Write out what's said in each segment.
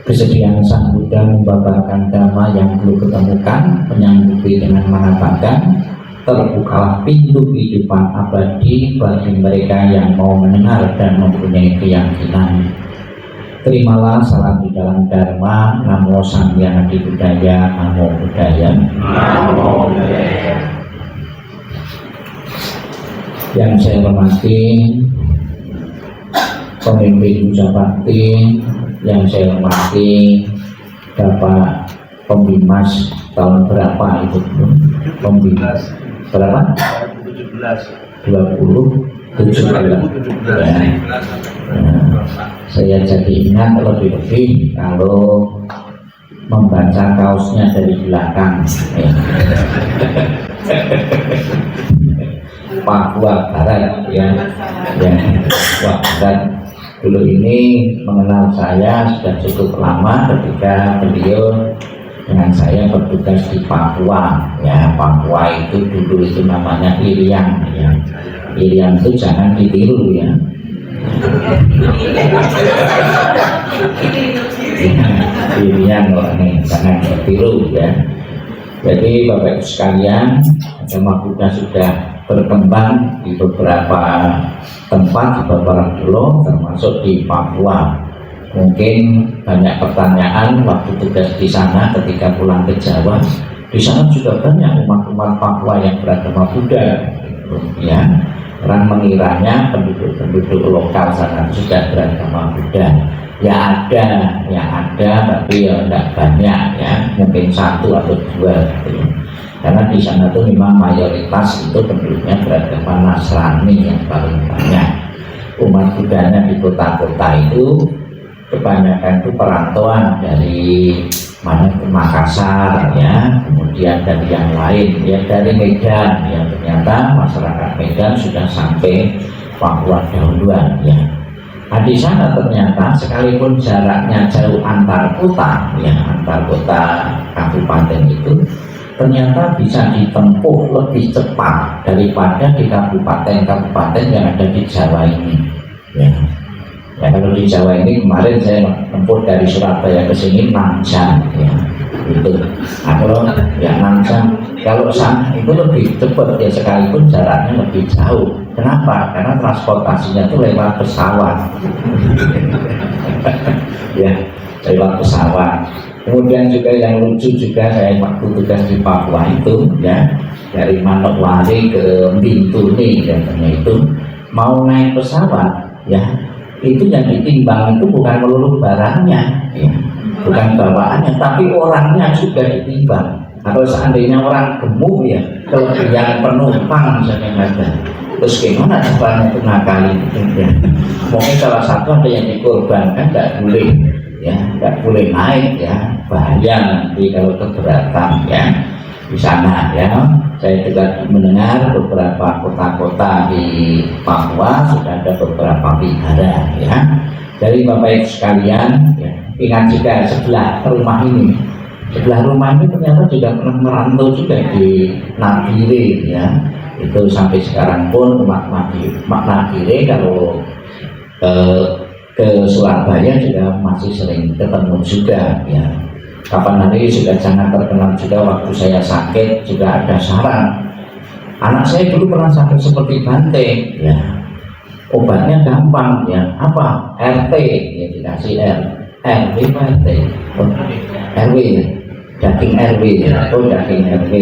Kesediaan Sang Buddha membabarkan dhamma yang belum ketemukan, menyanggupi dengan mengatakan, terbukalah pintu kehidupan abadi bagi mereka yang mau mendengar dan mempunyai keyakinan. Terimalah salam di dalam Dharma. Namo Samgyana Buddhaya. Namo Buddhaya. Namo Buddhaya. Yang saya hormati pemimpin Ujapakti, yang saya hormati Bapak Pembimas tahun berapa itu? Pembimas berapa? 2017. Ya. Saya jadi ingat lebih-lebih kalau membaca kaosnya dari belakang. Ya. Papua Barat, ya, Papua Barat. Dulu ini mengenal saya sudah cukup lama ketika beliau dengan saya bertugas di Papua. Ya, Papua itu dulu itu namanya Irian. Ya. Irian itu jangan ditiru ya. Irian orangnya jangan ditiru ya. Jadi Bapak Ibu sekalian, agama Buddha sudah berkembang di beberapa tempat, di beberapa pulau, termasuk di Papua. Mungkin banyak pertanyaan waktu tugas di sana ketika pulang ke Jawa. Di sana juga banyak umat-umat Papua yang beragama Buddha, ya. Orang mengiranya penduduk lokal sana sudah beragama Buddha. Ya ada, tapi ya tidak banyak ya, mungkin 1 atau 2 gitu. Karena di sana tuh memang mayoritas itu penduduknya beragama Nasrani yang paling banyak. Umat Buddhanya di kota-kota itu kebanyakan itu perantauan dari mana ke Makassar ya, kemudian dari yang lain ya, dari Medan ya, ternyata masyarakat Medan sudah sampai Papua dahuluan ya. Nah, di sana ternyata sekalipun jaraknya jauh antar kota ya, antar kota kabupaten itu ternyata bisa ditempuh lebih cepat daripada di kabupaten-kabupaten yang ada di Jawa ini ya. Ya, kalau di Jawa ini kemarin saya tempuh dari Surabaya ke sini 6 jam ya, itu. Nah, kalau ya 6 jam, kalau sana itu lebih cepat ya, sekalipun jaraknya lebih jauh. Kenapa? Karena transportasinya itu lewat pesawat. Ya, lewat pesawat. Kemudian juga yang lucu juga, saya waktu tugas di Papua itu ya, dari Manokwari ke Bintuni katanya itu mau naik pesawat ya, itu yang ditimbang itu bukan melulu barangnya ya, bukan bawaannya, tapi orangnya juga ditimbang. Kalau seandainya orang gemuk ya, kelebihan penumpang misalnya ada, terus gimana caranya itu ngakali gitu ya. Mungkin salah satu ada yang dikorbankan, nggak boleh ya, nggak boleh naik ya, bahaya nanti kalau keberatan ya di sana ya. Saya juga mendengar beberapa kota-kota di Papua sudah ada beberapa wihara ya. Jadi Bapak Ibu sekalian ya, ingat juga sebelah rumah ini ternyata juga pernah merantau juga di Nagire ya. Itu sampai sekarang pun umat Nagire kalau ke Surabaya juga masih sering ketemu juga ya. Kapan hari sudah sangat terkenal juga, waktu saya sakit juga ada saran. Anak saya dulu pernah sakit seperti Bante ya, obatnya gampang ya, apa RT ya, dikasih RW RT RW ya, daging RW ya, daging RW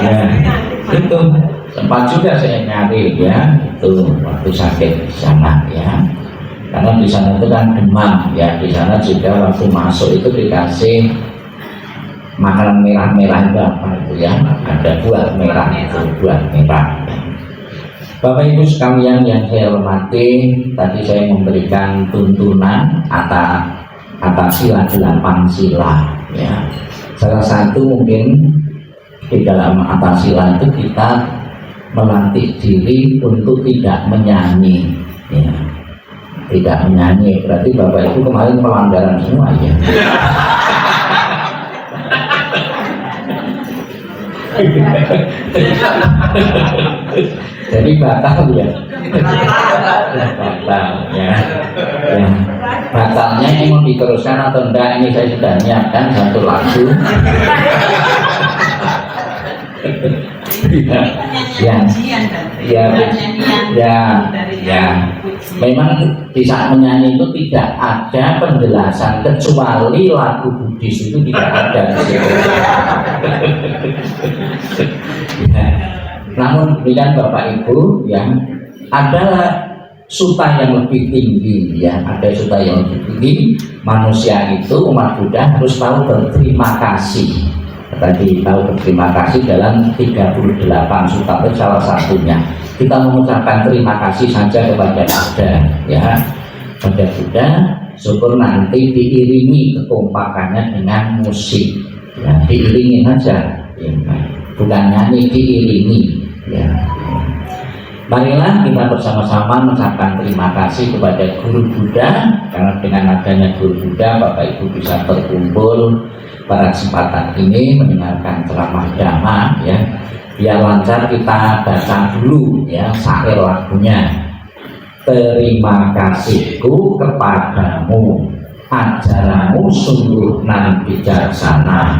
ya, itu sempat juga saya nyari ya, itu waktu sakit di sana ya, karena di sana itu kan demam ya. Di sana juga waktu masuk itu dikasih makanan merah-merah itu apa itu ya, ada buah merah itu, buah merah ya. Bapak Ibu sekalian yang saya hormati, tadi saya memberikan tuntunan atas sila 8 sila ya. Salah satu mungkin di dalam atas sila itu kita melatih diri untuk tidak menyanyi ya. Tidak menyanyi berarti Bapak Ibu kemarin pelanggaran semua ya. Jadi batal ya. batal ya. Ya. Batalnya ini mau diteruskan atau enggak, ini saya sudah menyiapkan satu lagu. Ya, memang di saat menyanyi itu tidak ada penjelasan kecuali lagu Buddhis itu tidak ada di situ. Ya. Namun demikian Bapak Ibu, yang ada suta yang lebih tinggi, ya, ada suta yang lebih tinggi. Manusia itu, umat Buddha harus tahu berterima kasih. Tadi tahu berterima kasih dalam 38 suta itu salah satunya. Kita mengucapkan terima kasih saja kepada Buddha, ya, pada Buddha. Syukur nanti diiringi kekompakannya dengan musik, ya, diiringi saja, ya, bukan nyanyi, diiringi, ya. Marilah kita bersama-sama mengucapkan terima kasih kepada Guru Buddha, karena dengan adanya Guru Buddha Bapak Ibu bisa berkumpul pada kesempatan ini mendengarkan ceramah Dhamma, ya. Biar lancar kita baca dulu, ya, syair lagunya. Terima kasihku kepadamu, ajaranmu sungguh nan bijaksana.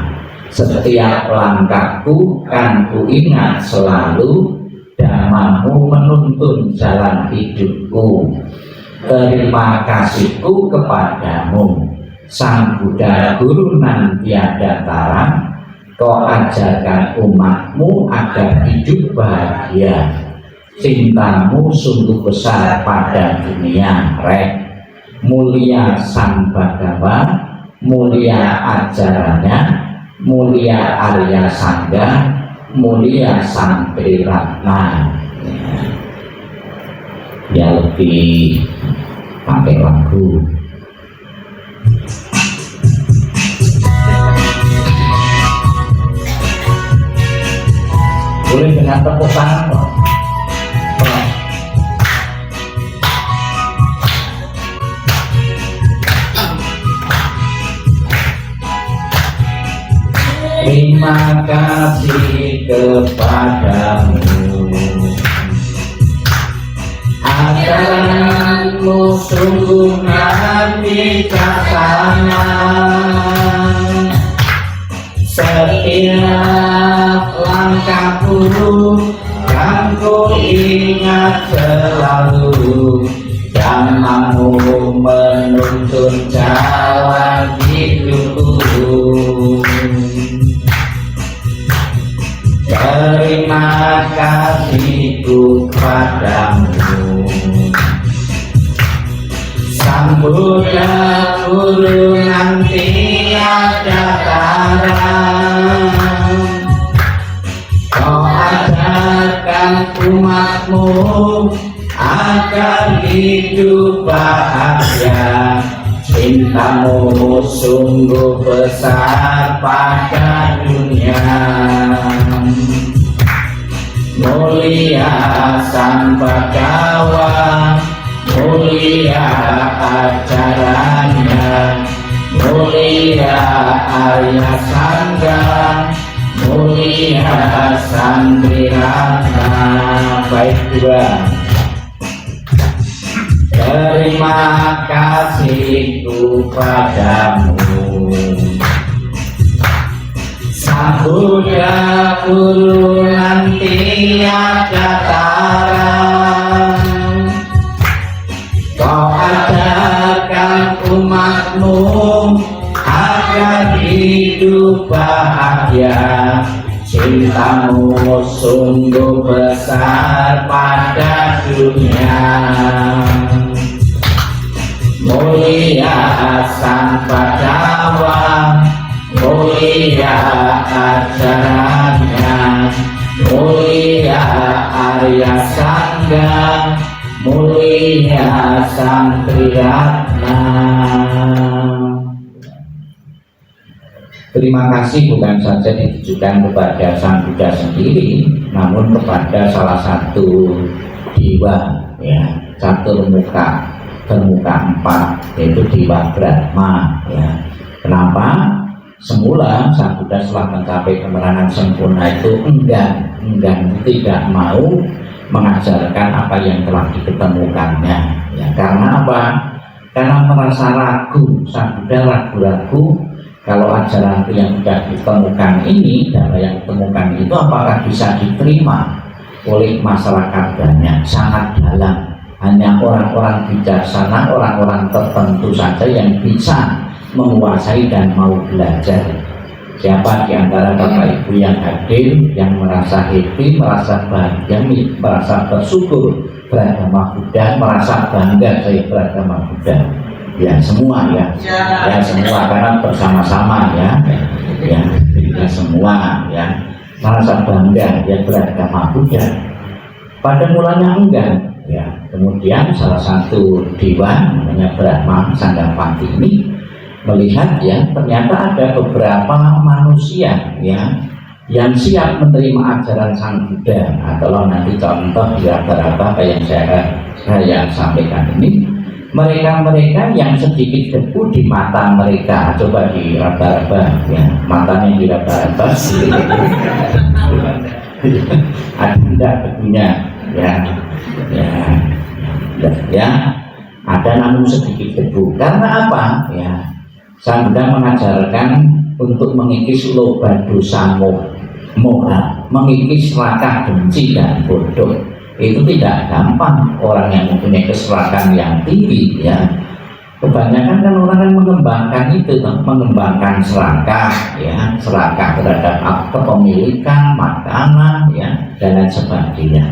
Setiap langkahku kan ku ingat selalu, Dhammamu menuntun jalan hidupku. Terima kasihku kepadamu, Sang Buddha Guru nan tiada tara. Kau ajarkan umatmu agar hidup bahagia. Cintamu sungguh besar pada dunia rek. Mulia Sang Bhagawa, mulia ajarannya, mulia Arya Sangga, mulia Sang Triratna. Ya, lebih pakai lagu. Boleh dengan tepuk tangan kok. Terima kasih kepadamu, ajaranmu sungguh bijaksana. Setiap langkahku kan ku ingat selalu, Dhammamu menuntun jalan hidupku. Terima kasihku padamu, Sang Buddha Guru nan tiada tara. Kau ajarkan umatmu agar hidup bahagia. Cintamu sungguh besar pada dunia. Mulia Sang Bhagawa, mulia ajarannya, mulia Arya Sangga, mulia Sang Triratna. Baik dua. Terima kasihku padamu, Sang Buddha Guru nan tiada tara. Kau ajarkan umatmu agar hidup bahagia. Cintamu sungguh besar pada dunia. Mulia Sang Bhagawa, mulia ajarannya, mulia Arya Sangga, mulia Sang Triratna. Terima kasih bukan saja ditujukan kepada Sang Buddha sendiri, namun kepada salah satu dewa, ya, catur muka, bermuka empat, yaitu Dewa Brahma, ya. Kenapa? Semula Sang Buddha setelah mencapai kemenangan sempurna itu enggan, tidak mau mengajarkan apa yang telah diketemukannya. Ya, karena apa? Karena merasa ragu, Sang Buddha ragu-ragu kalau ajaran yang sudah ditemukan ini, dan yang ditemukan itu apakah bisa diterima oleh masyarakat banyak, sangat dalam. Hanya orang-orang bijaksana, orang-orang tertentu saja yang bisa menguasai dan mau belajar. Siapa di antara Bapak Ibu yang hadir, yang merasa happy, merasa bahagia, merasa bersyukur beragama Buddha, merasa bangga saya beragama Buddha? Ya semua ya, ya semua, karena bersama-sama ya semua ya merasa bangga ya beragama Buddha. Pada mulanya enggak ya, kemudian salah satu dewa namanya Brahma Sanggapati ini melihat ya ternyata ada beberapa manusia ya yang siap menerima ajaran Sang Buddha. Atau nanti contoh di raba-raba yang saya sampaikan ini, mereka yang sedikit debu di mata mereka, coba diraba-raba ya, matanya diraba-raba ada enggak debunya ya ada, namun sedikit debu. Karena apa ya, Sang Buddha mengajarkan untuk mengikis loba dosa moha, mengikis serakah, benci dan bodoh. Itu tidak gampang. Orang yang mempunyai keserakahan yang tinggi ya, kebanyakan kan orang yang mengembangkan itu, mengembangkan serakah ya, serakah terhadap kepemilikan, makanan ya, dan lain sebagainya.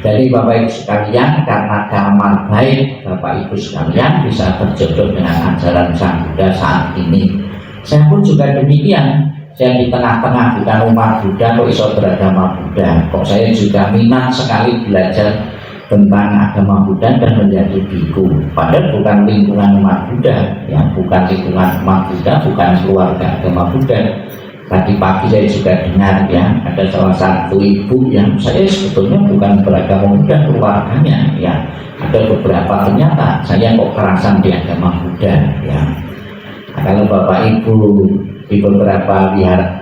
Jadi Bapak Ibu sekalian, karena kamar baik Bapak Ibu sekalian bisa berjodoh dengan ajaran Sang Buddha saat ini. Saya pun juga demikian. Saya di tengah-tengah bukan umat Buddha kok iso beragama Buddha. Kok saya juga minat sekali belajar tentang agama Buddha dan menjadi biku. Padahal bukan lingkungan umat Buddha, ya, bukan lingkungan umat Buddha, bukan keluarga agama Buddha. Tadi pagi saya juga dengar ya, ada salah satu ibu yang saya sebetulnya bukan beragama Buddha keluarganya, ya. Ada beberapa ternyata saya kok kerasan di agama Buddha, ya. Nah, kalau Bapak Ibu di beberapa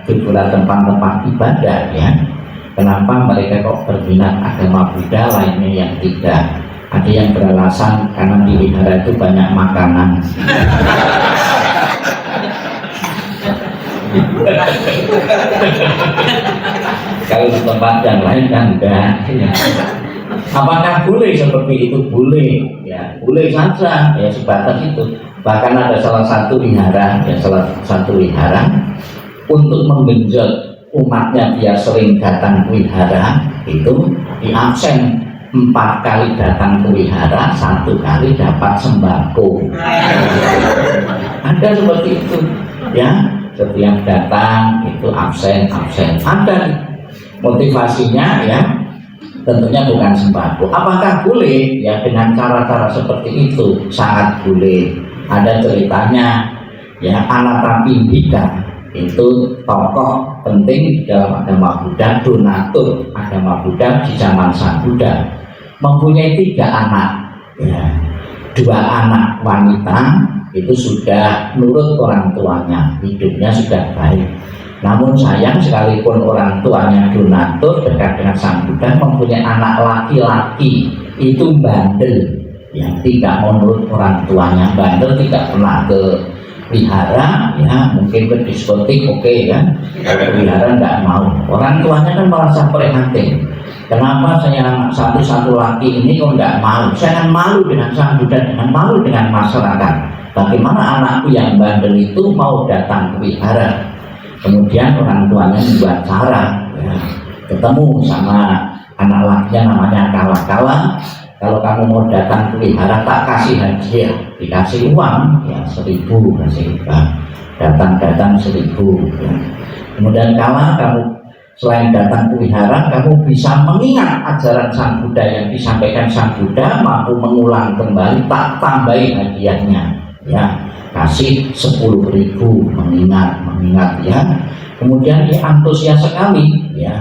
tempat-tempat ibadah ya, kenapa mereka kok berminat agama Buddha, lainnya yang tidak? Ada yang beralasan karena di wihara itu banyak makanan. Kalau di tempat yang lain kan enggak ya. Apakah boleh seperti itu? Boleh ya, boleh saja ya, sebatas itu. Bahkan ada salah satu wihara ya, untuk menggenjot umatnya biar sering datang ke wihara, itu di absen 4 kali datang ke wihara, 1 kali dapat sembako. Ada seperti itu ya, setiap datang itu absen. Ada motivasinya ya, tentunya bukan sembako. Apakah boleh ya dengan cara-cara seperti itu? Sangat boleh. Ada ceritanya ya, Anathapindika itu tokoh penting di dalam agama Buddha, donatur agama Buddha di zaman Sang Buddha, mempunyai 3 anak ya. 2 anak wanita itu sudah nurut orang tuanya, hidupnya sudah baik. Namun sayang, sekalipun orang tuanya donatur dekat dengan Sang Buddha, mempunyai anak laki-laki itu bandel yang tidak menurut orang tuanya, bandel, tidak pernah ke wihara ya, mungkin ke diskotik oke ya, ke wihara tidak mau. Orang tuanya kan merasa prihatin, kenapa saya anak satu laki ini kok tidak mau? Saya kan malu dengan Sang Buddha, dengan malu dengan masyarakat. Bagaimana anakku yang bandel itu mau datang ke wihara? Kemudian orang tuanya membuat cara ya, ketemu sama anak lakinya namanya Kala. Kalau kamu mau datang ke wihara tak kasih hadiah, dikasih uang ya 1000 kasih datang 1000 ya. Kemudian Kala, kamu selain datang ke wihara, kamu bisa mengingat ajaran Sang Buddha yang disampaikan Sang Buddha, mampu mengulang kembali, tak tambahi hadiahnya ya, kasih 10.000 mengingat ya. Kemudian dia antusias sekali ya,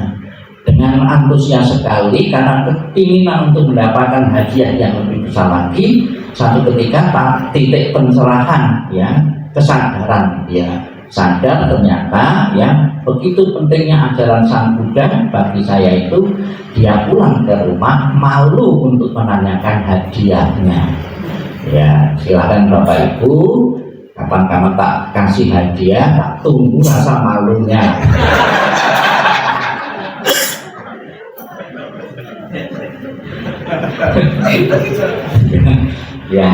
dengan antusias sekali karena keinginan untuk mendapatkan hadiah yang lebih besar lagi. Satu ketika titik pencerahan ya, kesadaran ya, sadar ternyata ya begitu pentingnya ajaran Sang Buddha bagi saya itu, dia pulang ke rumah malu untuk menanyakan hadiahnya. Ya silakan Bapak Ibu, kapan kamu tak kasih hadiah, tak tunggu rasa malunya. Ya,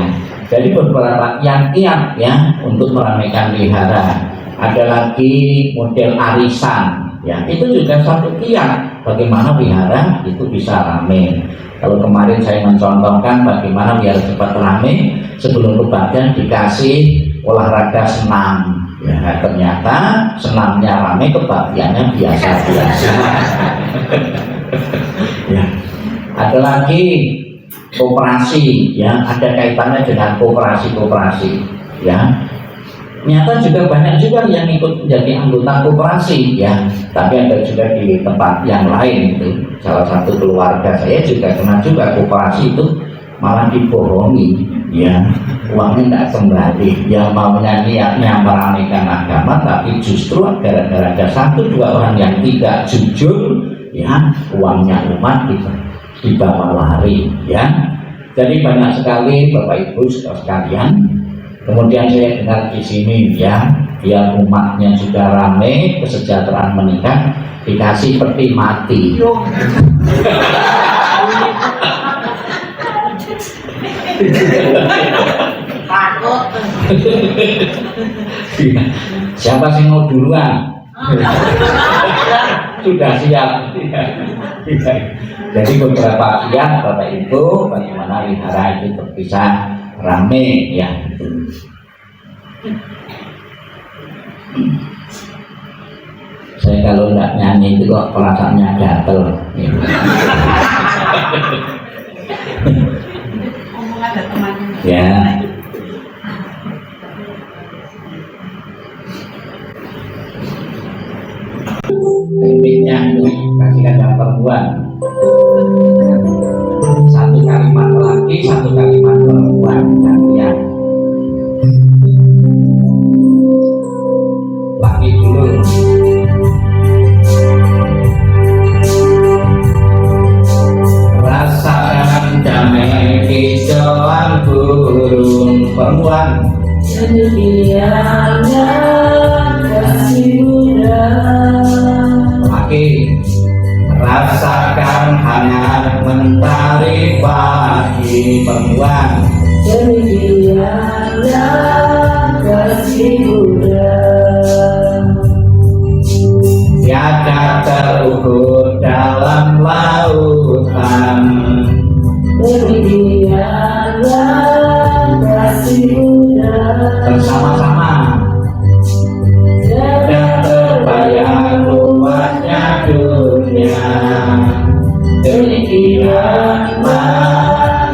jadi beberapa kiat-kiat ya untuk meramaikan wihara. Ada lagi model arisan, ya itu juga satu kiat bagaimana wihara itu bisa ramai. Kalau kemarin saya mencontohkan bagaimana biar cepat ramai, sebelum kebagian dikasih olahraga senam. Ya, ternyata senamnya ramai, kebagiannya biasa-biasa. Ya. Ada lagi koperasi, ya ada kaitannya dengan koperasi, ya. Ternyata juga banyak juga yang ikut menjadi anggota koperasi, ya. Tapi ada juga di tempat yang lain itu. Salah satu keluarga saya juga kena juga koperasi itu malah dibohongi, ya. Uangnya tidak kembali. Ya maunya niatnya meramaikan agama, tapi justru gara-gara ada satu dua orang yang tidak jujur, ya uangnya umat dibawa lari, ya. Jadi banyak sekali Bapak Ibu sekalian. Kemudian saya dengar di sini ya, biar umatnya juga ramai, kesejahteraan meningkat, dikasih peti mati. Siapa sih mau duluan? Sudah siap. Jadi beberapa kiat Bapak Ibu bagaimana wihara itu bisa rame ya. Saya kalau nggak nyanyi itu kok perasaannya gatel. Ya. Tekniknya itu kasihkan dalam perempuan. Satu kalimat laki, satu kalimat perempuan. Gantian. Laki dulu. Rasakan damai kicauan burung. Perempuan. Demikiannya kasih Buddha. Laki. Rasakan hangat mentari pagi. Perempuan. Demikiannya kasih Buddha. Tiada terukur dalam lautan. Demikiannya kasih Buddha. Bersama-sama. Tiada terbayang luasnya dunia. Demikianlah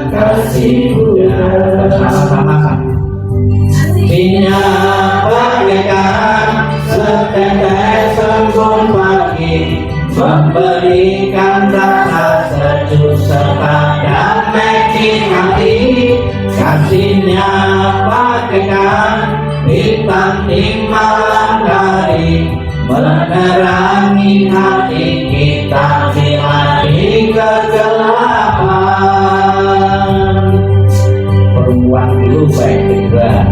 kasih Buddha. Bersama-sama. Sinya bagaikan setetes embun pagi, memberikan rasa sejuk serta damai di hati. Kasihnya bagaikan bintang di malam hari, menerangi hati kita bila di kegelapan. Perempuan dulu baik juga.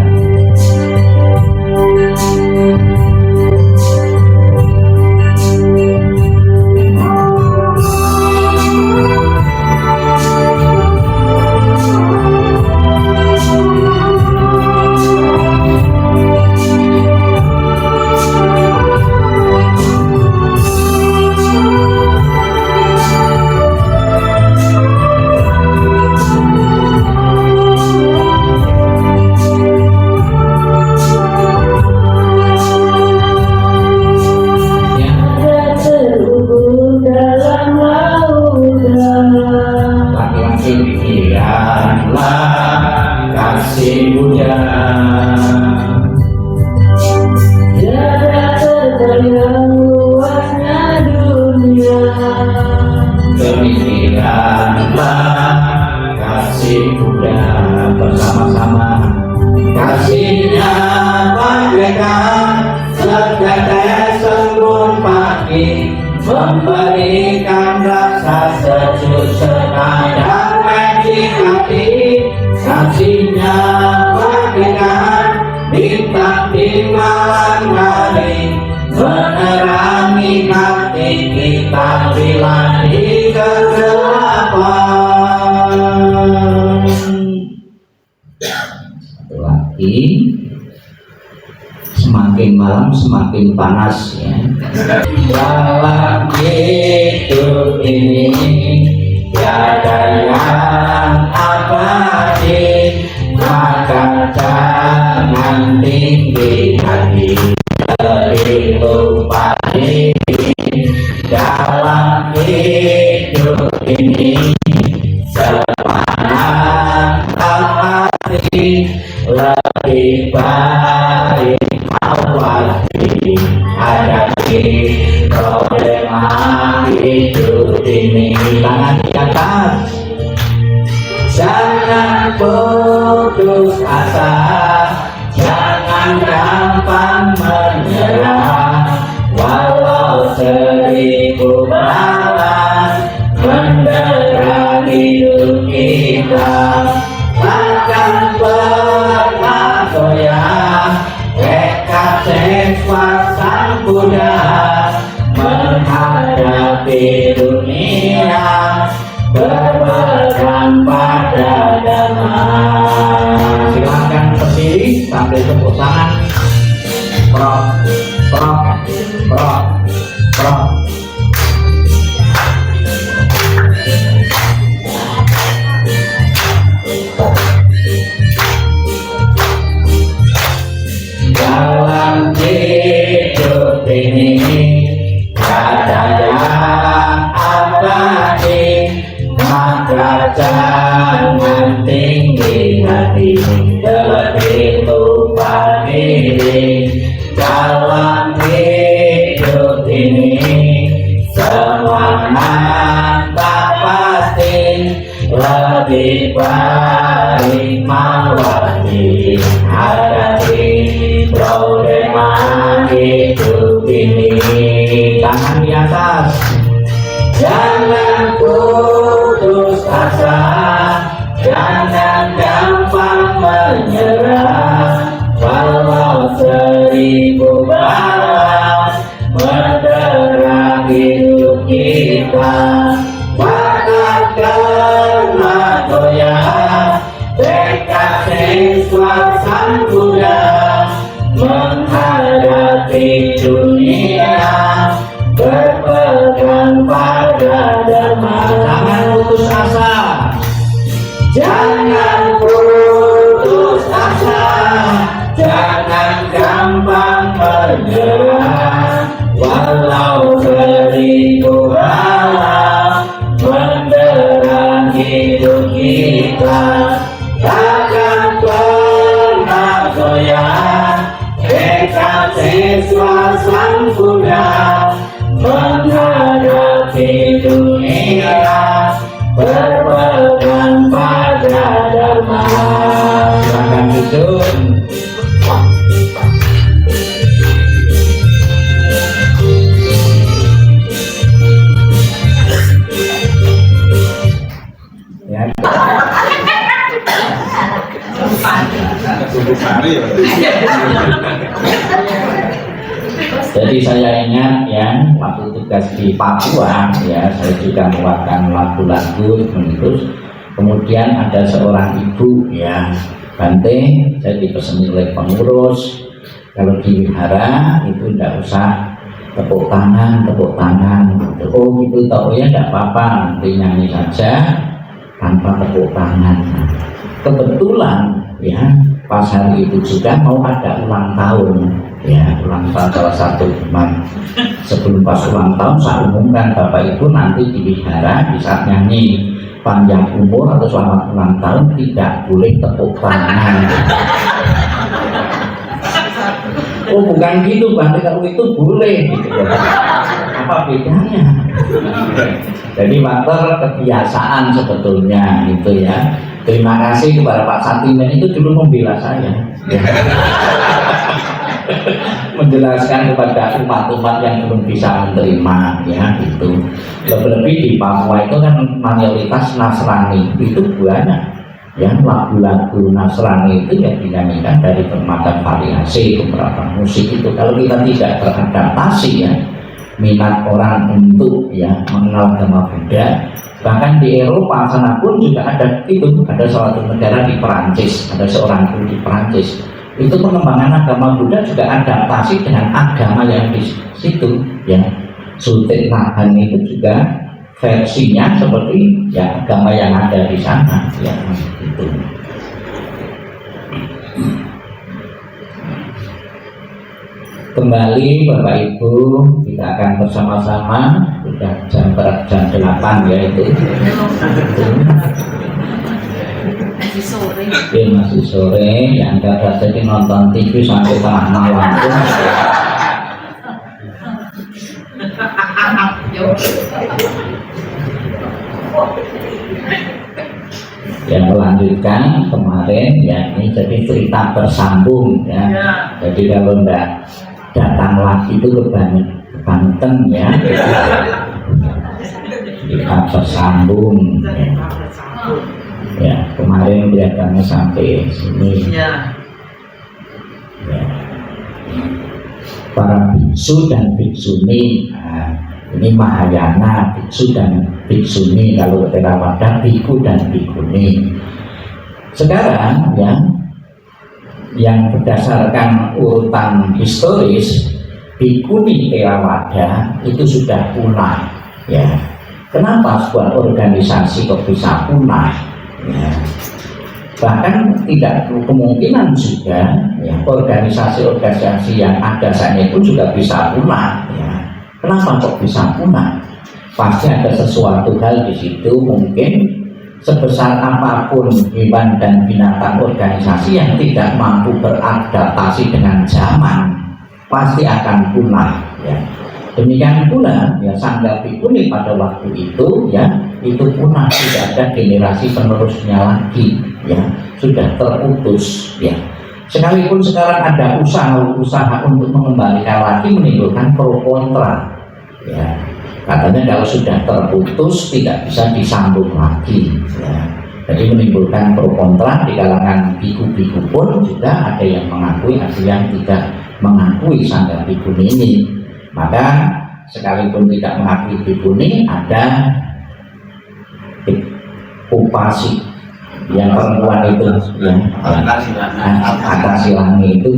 Bersama-sama. Kasihnya bagaikan memberikan rasa sejuk sekadar meditasi, kasihnya bagaikan bintang di malam hari, menerangi hati kita bila di kegelapan. Satu lagi, semakin malam semakin panas ya. Dalam hidup ini tiada yang abadi, maka jangan tinggi hati, lebih lupa diri. Dalam hidup ini semangat hati, lebih baik awasi hadapi problema hidup ini. Tangan di atas, jangan putus asa, jangan gampang menyerah, walau 1000 bala mendera hidup kita, takkan pernah goyah tekad sesat sang Buddha menghadapi dunia, berpegang pada dhamma. Silakan berdiri sambil tepuk tangan. Prok, prok, prok, prok. Dalam hidup ini ada yang abadi, maka jangan tinggi hati, lebih lupa diri. Dalam hidup ini semuanya tak pasti, lebih baik mawati hadapi problema hidup ini. Tangan di atas, jangan putus asa, jangan gampang menyerah, walau 1000 bala mendera hidup kita, maka kena goyah tekad sesat sang Buddha menghadapi dunia, berpegang pada dhamma. Jangan putus asa, jangan putus asa, jangan gampang menyerah, walau 1000 bala mendera hidup kita, takkan pernah goyah tekad sesat sang Buddha menghadapi dunia, berpegang pada dhamma. Silakan duduk. Ya. Jadi saya ingat ya, waktu tugas di Papua ya, saya juga membuatkan lagu-lagu terus. Kemudian ada seorang ibu ya, Bante, saya dipeseni oleh pengurus kalau di wihara itu tidak usah tepuk tangan. Oh gitu toh ya, tidak apa-apa, nanti nyanyi saja tanpa tepuk tangan. Kebetulan ya pas hari itu juga mau ada ulang tahun ya, ulang tahun salah satu teman. Sebelum pas ulang tahun saya umumkan Bapak Ibu nanti di wihara di saat nyanyi panjang umur atau selamat ulang tahun tidak boleh tepuk tangan. Oh bukan gitu Bante, kalau itu boleh gitu ya. Apa bedanya? Jadi faktor kebiasaan sebetulnya gitu ya. Terima kasih kepada Pak Satimen itu dulu membela saya. menjelaskan kepada umat-umat yang belum bisa menerima, ya itu. Lebih-lebih di Papua itu kan mayoritas Nasrani, itu banyak ya lagu-lagu Nasrani itu yang dinyanyikan dari bermacam variasi beberapa musik itu. Kalau kita tidak beradaptasi ya, minat orang untuk ya mengenal agama Buddha, bahkan di Eropa sana pun juga ada itu, ada suatu negara di Perancis, ada seorang guru di Perancis, itu pengembangan agama Buddha juga adaptasi dengan agama yang di situ ya. Sultan itu juga versinya seperti ya agama yang ada di sana ya itu. Kembali Bapak Ibu, kita akan bersama-sama, sudah jam 8 ya itu. Masih sore. Ya, masih sore, yang enggak jadi nonton TV sampai tengah malam pun. Yang melanjutkan kemarin ya, ini jadi cerita bersambung ya. Jadi kalau enggak datang lagi itu kebanten ya, kita bersambung ya. Kemarin kelihatannya sampai sini ya. Para biksu dan biksuni, nah, ini Mahayana, biksu dan biksuni. Kalau Theravada, biku dan bikuni. Sekarang ya, yang berdasarkan urutan historis, bikuni Theravada itu sudah punah ya. Kenapa sebuah organisasi kok bisa punah ya? Bahkan tidak kemungkinan juga ya, organisasi-organisasi yang ada saat itu juga bisa punah ya. Kenapa kok bisa punah? Pasti ada sesuatu hal di situ, mungkin sebesar apapun hewan dan binatang organisasi yang tidak mampu beradaptasi dengan zaman pasti akan punah ya. Demikian pula ya Sangga Bhikkhuni pada waktu itu ya, itu punah, tidak ada generasi penerusnya lagi ya, sudah terputus ya. Sekalipun sekarang ada usaha untuk mengembalikan lagi, menimbulkan pro kontra ya. Katanya kalau sudah terputus tidak bisa disambung lagi ya. Jadi menimbulkan pro kontra di kalangan biku-biku pun juga ada yang mengakui, ada yang tidak mengakui Sangga Bhikkhuni ini. Maka sekalipun tidak mengakui bikuni, ada upasi yang perempuan itu yang atas silangnya itu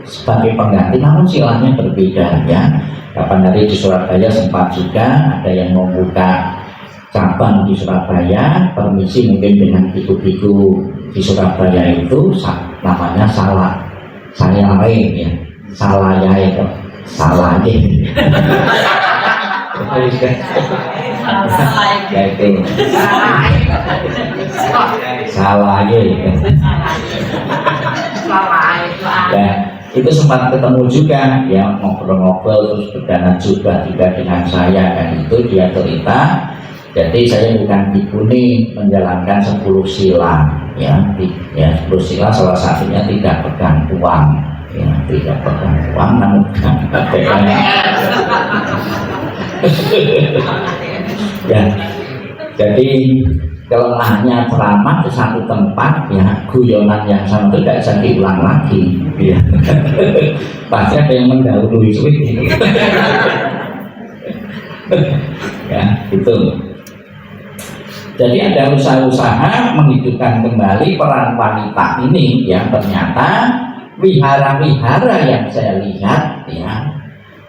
sebagai pengganti, namun silangnya berbeda ya. Kapan hari di Surabaya sempat juga ada yang membuka cabang di Surabaya, permisi mungkin dengan biku-biku di Surabaya itu namanya saya lain ya, salah ya itu. Salah aja ya itu salah aja ya. Itu sempat ketemu juga ya, ngobrol-ngobrol terus berdana juga dengan saya, kan itu dia cerita. Jadi saya bukan bikuni menjalankan 10 sila ya, 10 sila salah satunya tidak pegang uang ya, tidak pegang uang, namun pegang ya. Jadi kelemahannya ceramah di satu tempat ya, guyonan yang sama itu tidak bisa diulang lagi ya. Pasti ada yang mendahului gitu. Ya itu. Jadi ada usaha-usaha menghidupkan kembali peran wanita ini yang ternyata wihara-wihara yang saya lihat ya,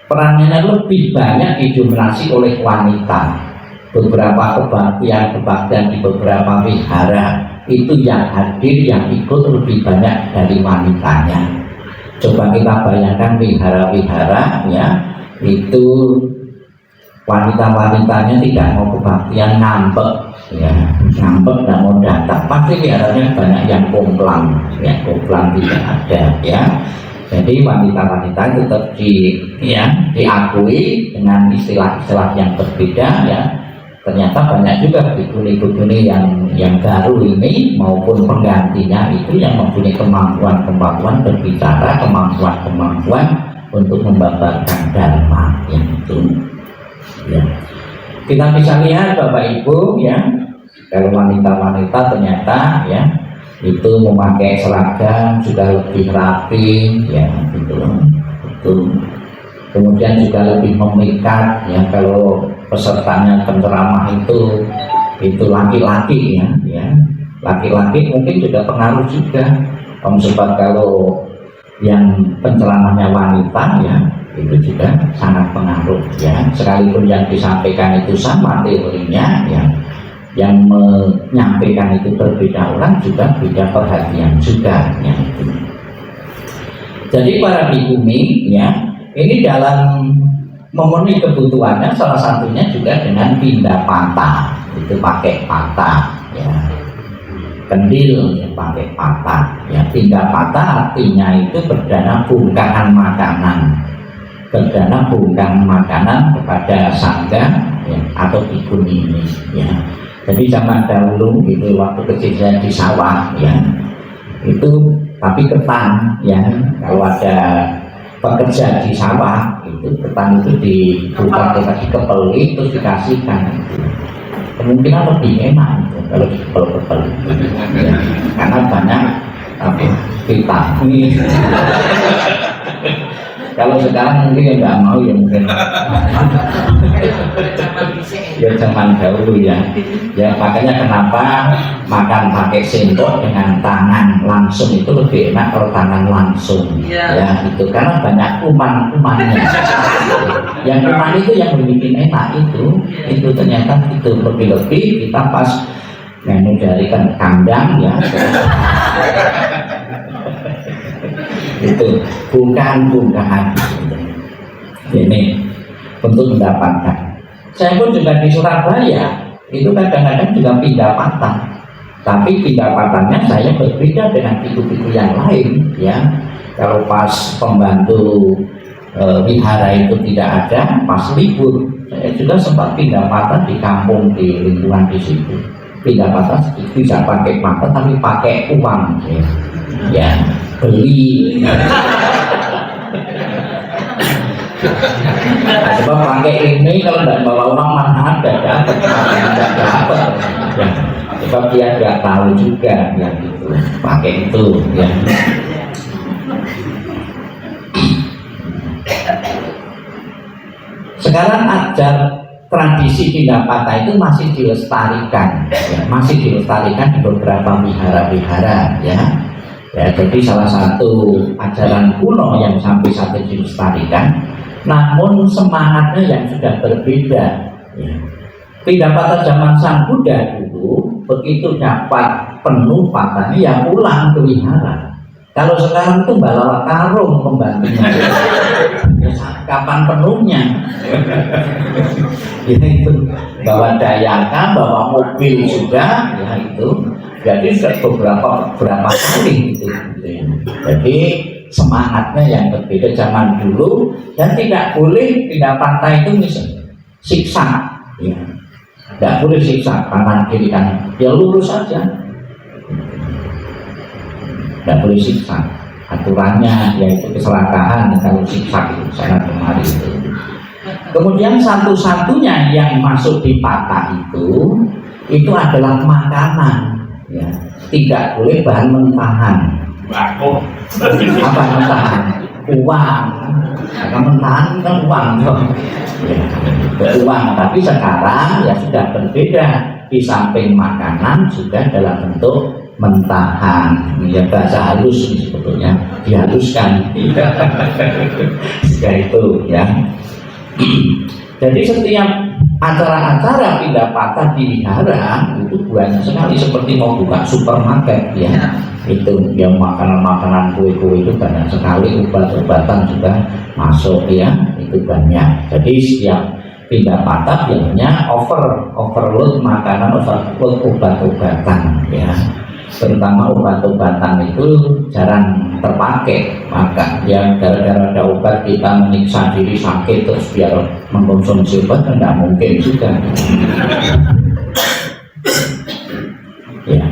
perannya lebih banyak didominasi oleh wanita. Beberapa kebaktian di beberapa wihara itu yang hadir, yang ikut lebih banyak dari wanitanya. Coba kita bayangkan wihara-wihara ya, itu wanita-wanitanya tidak mau kebaktian, ngambek ya, ngambek dan mau datang, pasti wiharanya banyak yang komplang ya, komplang tidak ada ya. Jadi wanita-wanita itu tetap diakui dengan istilah-istilah yang berbeda ya, ternyata banyak juga bikuni-bikuni yang baru ini maupun penggantinya itu yang mempunyai kemampuan berbicara, kemampuan untuk membabarkan dharma yang itu. Ya. Kita bisa lihat Bapak Ibu ya, kalau wanita-wanita ternyata ya itu memakai seragam juga lebih rapi ya gitu. Kemudian juga lebih memikat ya, kalau pesertanya penceramah itu laki-laki ya laki-laki mungkin juga pengaruh juga. Sebab kalau yang penceramahnya wanita ya itu juga sangat pengaruh ya, sekalipun yang disampaikan itu sama teorinya ya, yang menyampaikan itu berbeda orang juga beda perhatian juga ya. Jadi para bikuni ya, ini dalam memenuhi kebutuhannya salah satunya juga dengan pindah patah, itu pakai patah ya, kendil ya, pakai patah ya. Pindah patah artinya itu berdana bungkahan makanan kepada sangga ya, atau bikuni ini ya. Jadi zaman dahulu gitu, waktu kecil saya di sawah ya, itu tapi ketan ya, kalau ada pekerja di sawah itu ketan itu dibuka, dikepeli terus dikasihkan gitu. Kemungkinan lebih enak gitu, kalau dikepel-kepel ya, karena banyak vitamin. Kalau sekarang mungkin nggak mau ya, mungkin ya zaman dahulu ya makanya kenapa makan pakai sendok dengan tangan langsung itu lebih enak kalau tangan langsung ya itu, karena banyak kuman-kumannya. Yang kuman itu yang bikin enak itu ternyata itu lebih-lebih kita pas menu dari kandang ya itu bungkahan ini untuk mendapatkan. Saya pun juga di Surabaya itu kadang-kadang juga pindah patah, tapi pindah patahnya saya berbeda dengan biku-biku yang lain ya. Kalau pas pembantu wihara itu tidak ada, pas libur saya juga sempat pindah patah di kampung di lingkungan di situ. Pindah patah bisa pakai patah tapi pakai uang ya beli. Nah, sebab pakai ini kalau tidak bawa uang mana ada dapat ya. Sebab dia nggak tahu juga ya gitu, pakai itu ya. Sekarang ajar tradisi pindah patah itu masih dilestarikan ya, di beberapa wihara-wihara ya. Ya, jadi salah satu ajaran kuno yang sampai saat ini dilestarikan, namun semangatnya yang sudah berbeda ya. Pindah patah zaman Sang Buddha dulu begitu dapat penuh patahnya ya pulang ke wihara. Kalau sekarang itu bawa karung pembantunya ya, kapan penuhnya ya itu, bawa dayaka, bawa mobil juga ya itu. Jadi beberapa kali gitu ya. Jadi semangatnya yang berbeda zaman dulu, dan tidak boleh pindah patah itu misalnya siksa ya. Tidak boleh siksa kanan kiri kanan, ya lurus saja, tidak boleh siksa. Aturannya yaitu keserakahan kalau siksa itu sangat kemari itu. Kemudian satu-satunya yang masuk di patah itu adalah makanan ya, tidak boleh bahan mentahan. Apa mentahan? Uang. Karena mentahan kan uang ya, uang. Tapi sekarang ya sudah berbeda, di samping makanan juga dalam bentuk mentahan ya, bahasa halus sebetulnya dihaluskan ya itu ya. Jadi setiap acara-acara pindah patah di wihara itu banyak sekali, seperti mau buka supermarket ya, itu yang makanan-makanan kue-kue itu banyak sekali, obat-obatan juga masuk ya, itu banyak. Jadi setiap pindah patah biasanya overload makanan, overload obat-obatan ya. terutama obat-obatan itu jarang terpakai. Maka ya gara-gara ada obat kita menyiksa diri sakit terus biar mengkonsumsi obat kan tidak mungkin juga. Ya.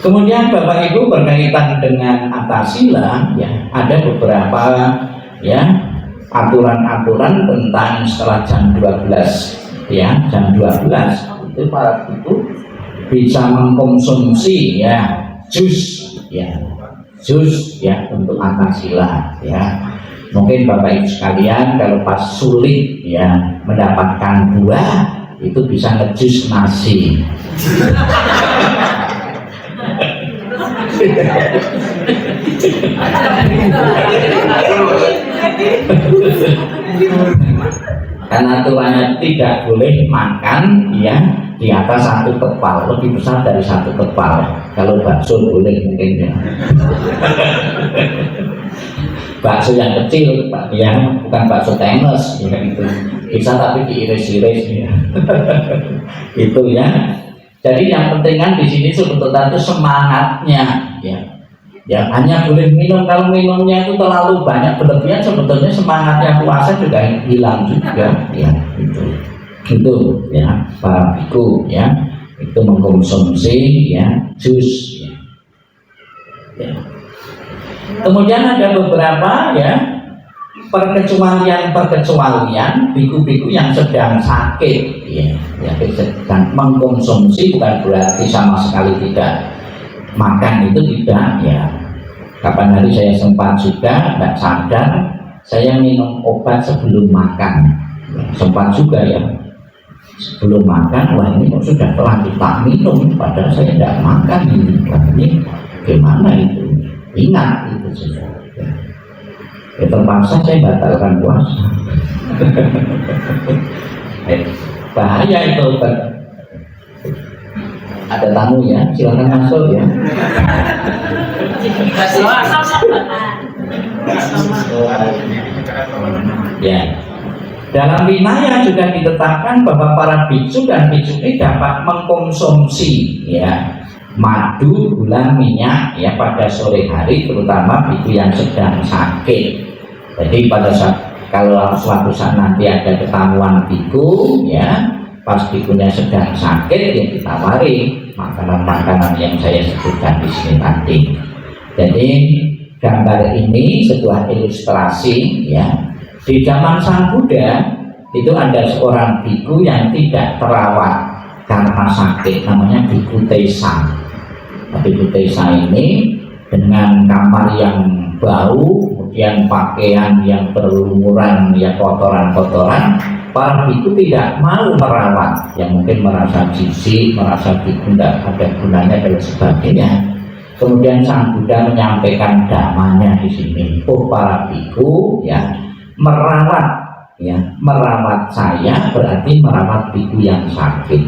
Kemudian Bapak Ibu berkaitan dengan Antasila, ya ada beberapa ya aturan-aturan tentang setelah jam 12, ya jam 12 itu para ibu bisa mengkonsumsi ya jus ya untuk Antasila ya. Mungkin Bapak Ibu sekalian kalau pas sulit ya mendapatkan buah itu bisa ngejus nasi. Karena aturannya tidak boleh makan ya di atas satu kepal, lebih besar dari satu kepal. Kalau bakso boleh mungkin ya. Bakso yang kecil ya, bukan bakso tenis ya, itu bisa tapi diiris-iris ya. Itu ya. Jadi yang penting kan di sini sebetulnya itu semangatnya ya. Ya hanya boleh minum, kalau minumnya itu terlalu banyak berlebihan sebetulnya semangatnya puasa juga hilang juga ya. Itu ya para biku ya itu mengkonsumsi ya jus ya. Kemudian ada beberapa ya perkecualian biku-biku yang sedang sakit ya sedang mengkonsumsi, bukan berarti sama sekali tidak makan, itu tidak ya. Kapan hari saya sempat juga tidak sadar saya minum obat sebelum makan ya, sempat juga ya sebelum makan, wah ini kok sudah telah kita minum padahal saya tidak makan ini gimana itu, ingat itu sudah ya, terpaksa saya batalkan puasa. Bahaya itu obat. Ada tamu ya, silakan masuk ya. Ya. Dalam winaya juga ditetapkan bahwa para biksu dan biksuni dapat mengkonsumsi ya madu, gula, minyak ya pada sore hari, terutama biksu yang sedang sakit. Jadi pada saat kalau suatu saat nanti ada ketamuan biku ya pas bikunya sedang sakit ya ditawari makanan-makanan yang saya sebutkan di sini tadi. Jadi gambar ini sebuah ilustrasi ya. Di zaman Sang Buddha itu ada seorang biku yang tidak terawat karena sakit, namanya biku Tesa. Biku Tesa ini dengan kamar yang bau, kemudian pakaian yang berlumuran ya kotoran-kotoran, para biku tidak mau merawat, yang mungkin merasa jijik, merasa biku tidak ada gunanya dan sebagainya. Kemudian Sang Buddha menyampaikan dhamanya di sini. Oh para biku ya, merawat saya berarti merawat biku yang sakit,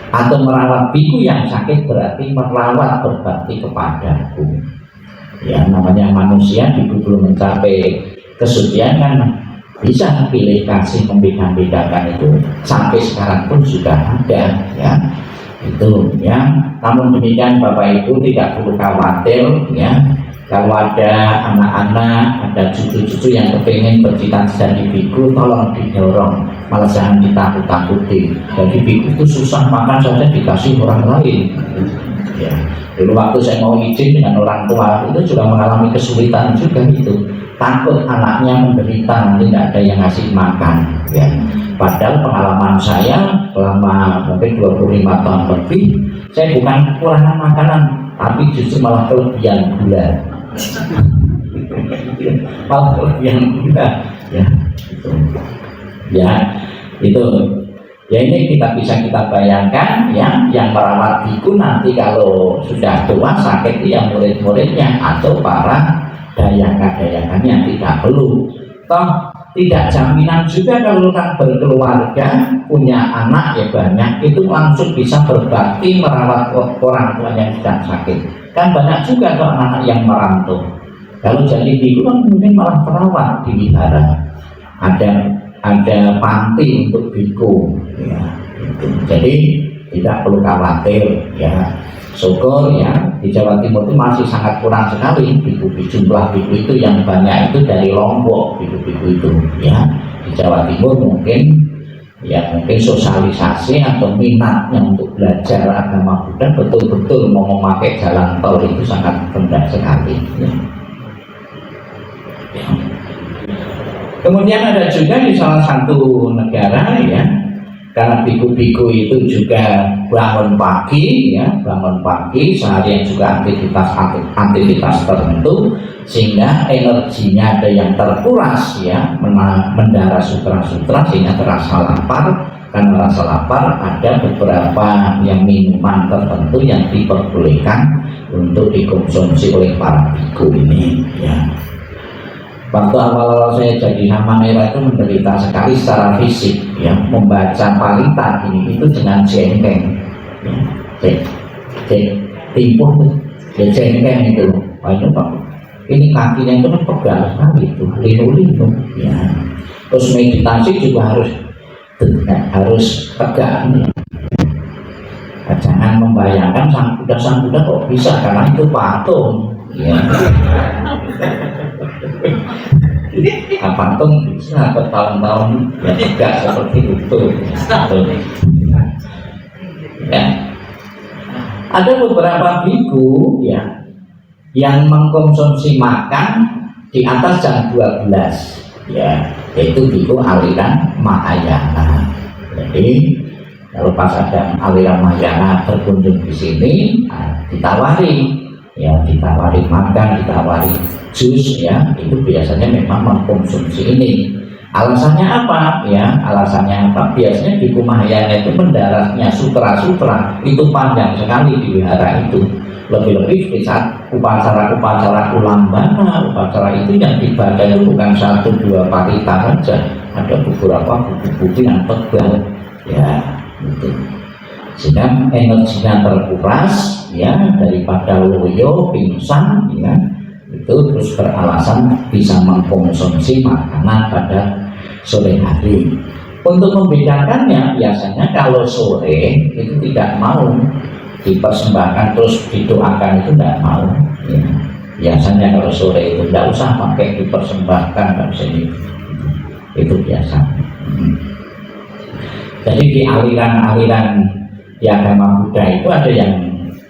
atau merawat biku yang sakit berarti merawat berbakti kepadaku. Ya namanya manusia biku belum mencapai kesucian kan bisa pilih kasih membeda-bedakan itu sampai sekarang pun sudah ada ya itu ya. Namun demikian Bapak Ibu tidak perlu khawatir ya. Kalau ada anak-anak, ada cucu-cucu yang kepingin bercita-cita di biku, tolong didorong, malah jangan ditakut-takuti. Jadi biku itu susah makan saja dikasih orang lain. Ya. Dulu waktu saya mau izin dengan orang tua itu juga mengalami kesulitan juga gitu. Takut anaknya menderita nanti tidak ada yang ngasih makan. Ya. Padahal pengalaman saya selama mungkin 25 tahun lebih, saya bukan kekurangan makanan, tapi justru malah kelebihan gula. Malah kelebihan gula ya itu. Ya itu ya ini kita bayangkan ya, yang merawat biku nanti kalau sudah tua sakit ya murid-muridnya atau para dayakan-dayakannya tidak perlu. Toh tidak jaminan juga kalau orang berkeluarga punya anak ya banyak itu langsung bisa berbakti merawat orang tua yang sedang sakit. Kan banyak juga tuh anak-anak yang merantau. Kalau jadi biku kan mungkin malah perawat di wihara. Ada panti untuk biku ya, gitu. Jadi tidak perlu khawatir ya. syukur ya di Jawa Timur itu masih sangat kurang sekali biku-biku, jumlah biku itu yang banyak itu dari Lombok, biku-biku itu ya. Di Jawa Timur mungkin sosialisasi atau minatnya untuk belajar agama Buddha betul-betul mau memakai jalan tol itu sangat rendah sekali ya. Ya. Kemudian ada juga di salah satu negara ya, karena biku-biku itu juga bangun pagi seharian juga aktivitas tertentu, sehingga energinya ada yang terkuras ya, mendara sutra-sutra sehingga terasa lapar. Karena rasa lapar ada beberapa yang minuman tertentu yang diperbolehkan untuk dikonsumsi oleh para biku ini ya. Waktu awal-awal saya jadi Samanera itu menderita sekali secara fisik ya, membaca palita ini itu dengan jengkeng ya. Timpuh ya, jengkeng itu ini kakinya itu kan pegal sekali itu, linu-linu ya. Terus meditasi juga harus tegak ya. Jangan membayangkan sang Buddha kok bisa, karena itu patung ya. Patung bisa bertahun-tahun ya, tidak seperti itu ya. Ada beberapa biku ya yang mengkonsumsi makan di atas jam 12 ya, yaitu biku aliran Mahayana. Jadi kalau pas ada aliran Mahayana berkunjung di sini, ditawari makan, ditawari jus ya, itu biasanya memang mengkonsumsi ini. Alasannya apa ya? Alasannya apa? Biasanya di Mahayana itu mendaratnya sutra-sutra itu panjang sekali di wihara itu. Lebih-lebih di saat upacara ulambana, upacara itu yang dibaca itu bukan 1-2 parita saja, ada beberapa buku-buku yang tebal ya itu. Sehingga energinya terkuras ya, daripada loyo pingsan ya, itu terus beralasan bisa mengkonsumsi makanan pada sore hari. Untuk membedakannya, biasanya kalau sore itu tidak mau dipersembahkan terus didoakan, itu tidak mau ya. Biasanya kalau sore itu tidak usah pakai dipersembahkan, nggak usah itu biasa. Jadi di aliran-aliran di agama Buddha itu ada yang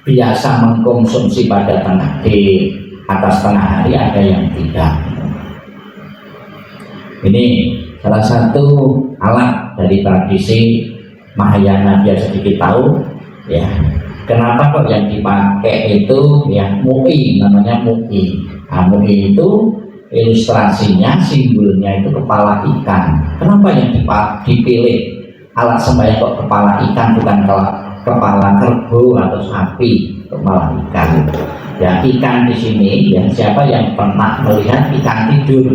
biasa mengkonsumsi pada di atas tengah hari, ada yang tidak. Ini salah satu alat dari tradisi Mahayana biasa kita tahu ya. Kenapa kok yang dipakai itu ya mui, namanya mui. Nah, mui itu ilustrasinya, simbolnya itu kepala ikan. Kenapa yang dipilih alat sembahyang kok kepala ikan, bukan kepala kerbau atau sapi, kepala ikan? Ya, ikan di sini ya, siapa yang pernah melihat ikan tidur?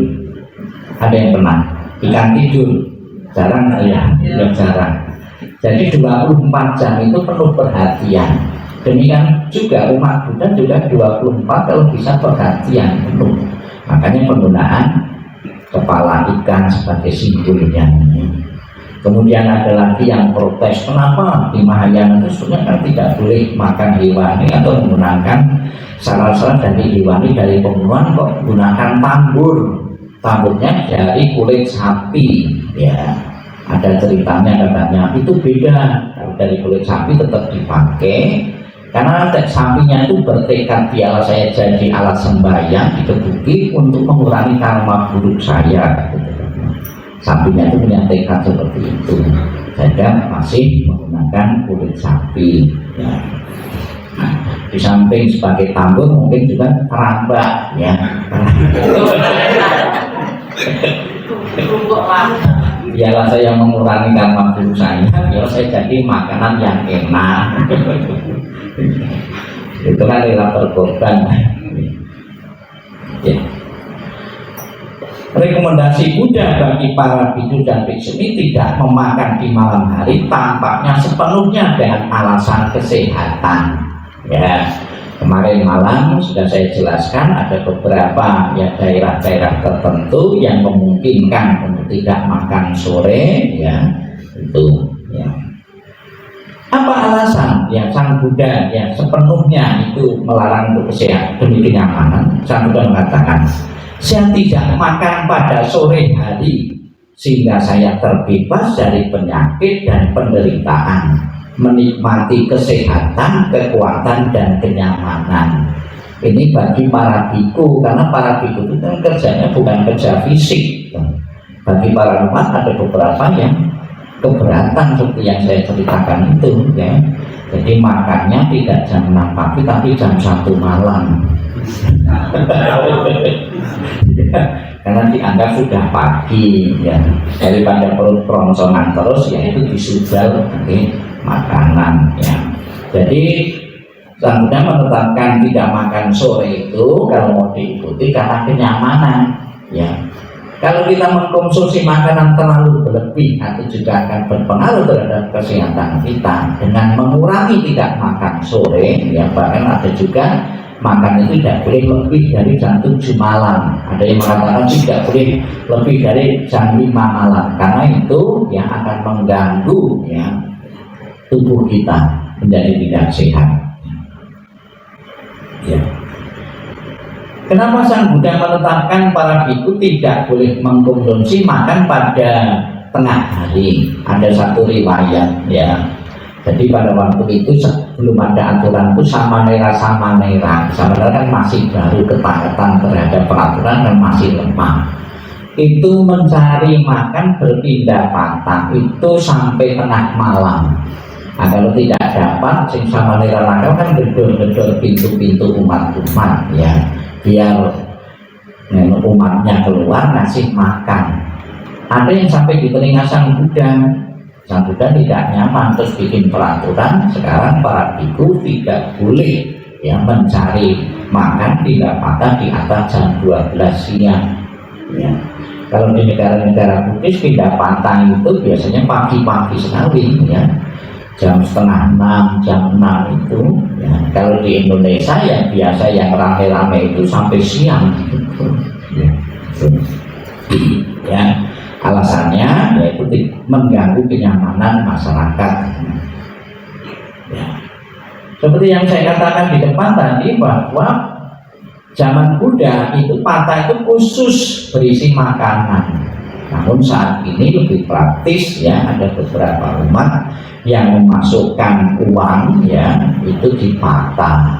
Ada yang pernah? Ikan tidur jarang ya, jarang. Jadi 24 jam itu penuh perhatian. Demikian juga umat Buddha juga 24 kalau bisa perhatian penuh. Makanya penggunaan kepala ikan sebagai simbolnya. Kemudian ada lagi yang protes, kenapa di Mahayana itu sebenarnya kan tidak boleh makan hewani atau menggunakan salah-salah dari hewani dari pembunuhan, kok menggunakan tambur. Tamburnya dari kulit sapi ya. Ada ceritanya katanya itu beda, kalau dari kulit sapi tetap dipakai karena sapinya itu bertekad biarlah saya jadi alat sembahyang, dikebuki untuk mengurangi karma buruk saya. Sapinya itu punya tekad seperti itu, sehingga masih menggunakan kulit sapi ya. Nah, di samping sebagai tambur mungkin juga keramba ya. Biarlah saya mengurangi karma buruk saya, biar saya jadi makanan yang enak. Itu kan rela berkorban ya. Rekomendasi Buddha bagi para biku dan biksuni tidak memakan di malam hari tampaknya sepenuhnya dengan alasan kesehatan ya. Kemarin malam sudah saya jelaskan ada beberapa ya daerah-daerah tertentu yang memungkinkan untuk tidak makan sore ya, itu ya. Apa alasan yang Sang Buddha yang sepenuhnya itu melarang untuk kesehatan demi kenyamanan? Sang Buddha mengatakan, saya tidak makan pada sore hari sehingga saya terbebas dari penyakit dan penderitaan, menikmati kesehatan, kekuatan dan kenyamanan. Ini bagi para biku, karena para biku itu kan kerjanya bukan kerja fisik. Bagi para umat ada beberapa yang keberatan seperti yang saya ceritakan itu, ya. Jadi makannya tidak jam 6 pagi tapi jam 1 malam. Karena dianggap sudah pagi, ya. Daripada perut keroncongan terus, ya itu disudal makanan, ya. Jadi Sang Buddha menetapkan tidak makan sore itu kalau mau diikuti karena kenyamanan, ya. Kalau kita mengkonsumsi makanan terlalu berlebih, itu juga akan berpengaruh terhadap kesehatan kita. Dengan mengurangi tidak makan sore, ya, bahkan ada juga makan itu tidak boleh lebih dari jam 7 malam. Ada yang mengatakan tidak boleh lebih dari jam 5 malam, karena itu yang akan mengganggu, ya, tubuh kita menjadi tidak sehat. Ya. Kenapa Sang Buddha menetapkan para biku tidak boleh mengkonsumsi makan pada tengah hari? Ada satu riwayat, ya. Jadi pada waktu itu belum ada aturan itu samanera kan masih baru, ketaatan terhadap peraturan dan masih lemah. Itu mencari makan berpindah patah itu sampai tengah malam. Nah, kalau tidak dapat, sing samanera kan gedor-gedor pintu-pintu umat-umat, ya, biar umatnya keluar ngasih makan. Ada yang sampai di telinga Sang Buddha. Sang Buddha tidak nyaman, terus bikin peraturan sekarang para biku tidak boleh, ya, mencari makan tidak patah di atas jam 12 siang, ya. Kalau di negara-negara Buddhis pindah patah itu biasanya pagi-pagi sekali, ya, jam setengah 6, jam 6 itu, ya. Kalau di Indonesia yang biasa yang rame-rame itu sampai siang, gitu, ya. Alasannya yaitu mengganggu kenyamanan masyarakat, ya. Seperti yang saya katakan di depan tadi bahwa zaman Buddha itu patah itu khusus berisi makanan. Namun saat ini lebih praktis, ya, ada beberapa umat yang memasukkan uang, ya, itu di patah.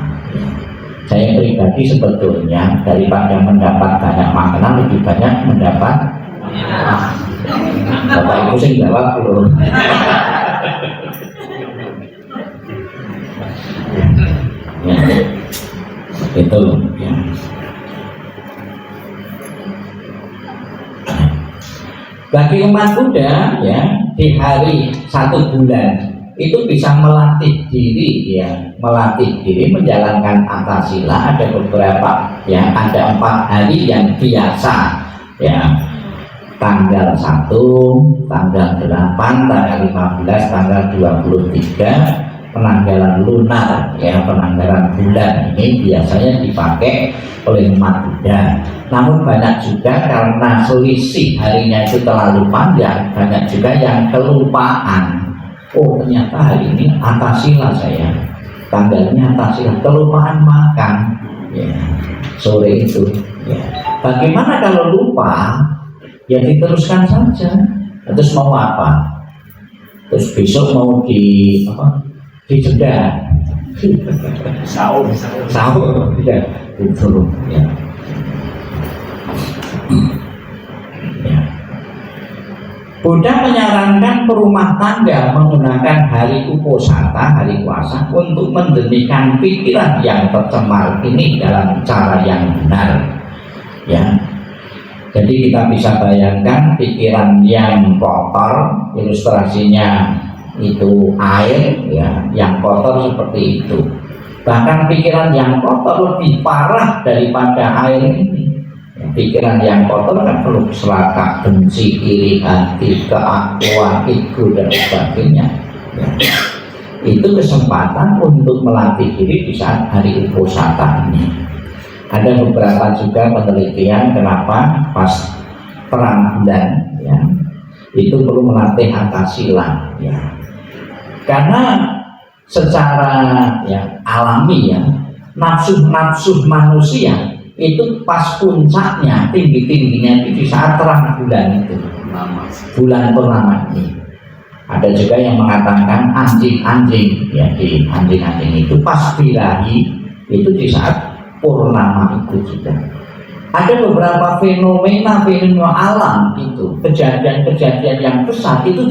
Saya pribadi sebetulnya daripada mendapat banyak makanan lebih banyak mendapat Bapak Ibu sih jawab dulu. Ya, itu, ya. Bagi umat Buddha, ya, di hari 1 bulan itu bisa melatih diri, ya, melatih diri menjalankan Antasila. Ada beberapa, ya, ada 4 hari yang biasa, ya. Tanggal 1, tanggal 8, tanggal 15, tanggal 23, penanggalan lunar, ya, penanggalan bulan ini biasanya dipakai oleh umat Buddha. Namun banyak juga karena selisih harinya itu terlalu panjang, banyak juga yang kelupaan. Oh, ternyata hari ini Antasila saya, tanggalnya Antasila, kelupaan makan, ya, sore itu, ya. Bagaimana kalau lupa? Ya diteruskan saja. Terus mau apa? Terus besok mau dijeda sahur, tidak disuruh, ya. Ya. Buddha menyarankan perumah tangga menggunakan hari uposatha, hari puasa, untuk mendenikan pikiran yang tercemar ini dalam cara yang benar, ya. Jadi kita bisa bayangkan pikiran yang kotor, ilustrasinya itu air, ya, yang kotor seperti itu. Bahkan pikiran yang kotor lebih parah daripada air ini. Pikiran yang kotor kan perlu serakah, benci, iri hati, keakuan, ego dan sebagainya, ya. Itu kesempatan untuk melatih diri di saat hari uposatha ini. Ada beberapa juga penelitian kenapa pas perang bulan, ya, itu perlu melatih Antasila, ya. Karena secara ya alami ya, nafsu manusia itu pas puncaknya, tingginya itu di saat terang bulan itu, bulan purnama ini. Ada juga yang mengatakan anjing-anjing ya, di anjing-anjing itu pas birahi itu di saat purnama itu juga. Ada beberapa fenomena alam itu, kejadian-kejadian yang besar itu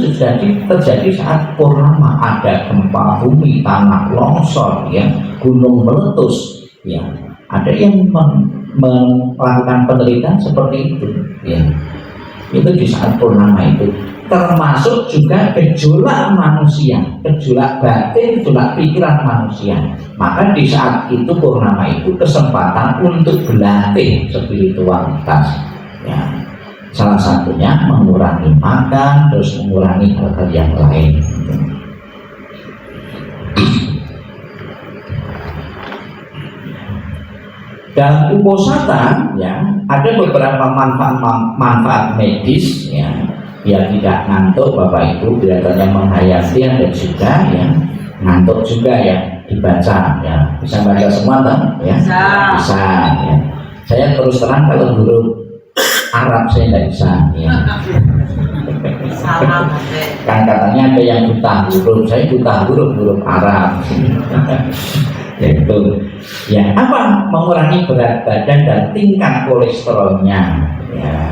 terjadi saat purnama. Ada gempa bumi, tanah longsor ya, gunung meletus ya. Ada yang melakukan penelitian seperti itu ya. Itu di saat purnama itu, termasuk juga gejolak manusia, gejolak batin, gejolak pikiran manusia. Maka di saat itu purnama itu kesempatan untuk berlatih spiritualitas ya. Salah satunya mengurangi makan, terus mengurangi hal-hal yang lain gitu. Dan uposata ya, ada beberapa manfaat medis ya, biar tidak ngantuk Bapak Ibu, biasanya menghayati. Ada juga ya ngantuk juga ya, dibaca ya, bisa baca semua kan ya, bisa ya. Saya terus terang kalau huruf Arab saya tidak bisa ya. Kan katanya ada yang buta huruf, saya buta huruf Arab. Yaitu ya apa, mengurangi berat badan dan tingkat kolesterolnya ya.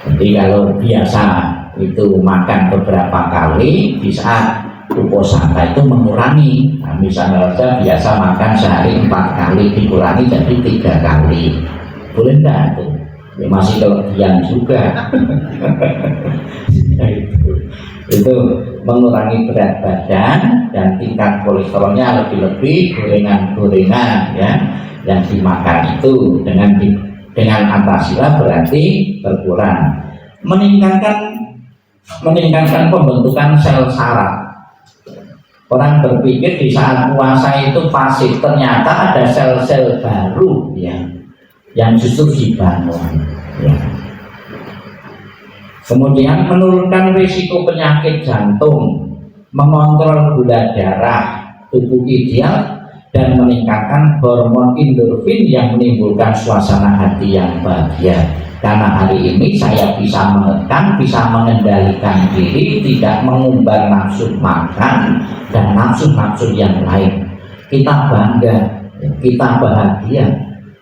Jadi kalau biasa itu makan beberapa kali, di saat uposata itu mengurangi. Nah, misalnya saja biasa makan sehari 4 kali, dikurangi jadi 3 kali, boleh enggak tuh ya, masih kelebihan juga. Itu mengurangi berat badan dan tingkat kolesterolnya, lebih-lebih gorengan-gorengan ya yang dimakan itu dengan antasila berarti berkurang. Meningkatkan pembentukan sel saraf. Orang berpikir di saat puasa itu pasif, ternyata ada sel-sel baru ya yang justru dibangun ya. Kemudian menurunkan risiko penyakit jantung, mengontrol gula darah, tubuh ideal, dan meningkatkan hormon endorfin yang menimbulkan suasana hati yang bahagia. Karena hari ini saya bisa menekan, bisa mengendalikan diri, tidak mengumbar nafsu makan dan nafsu-nafsu yang lain. Kita bangga, kita bahagia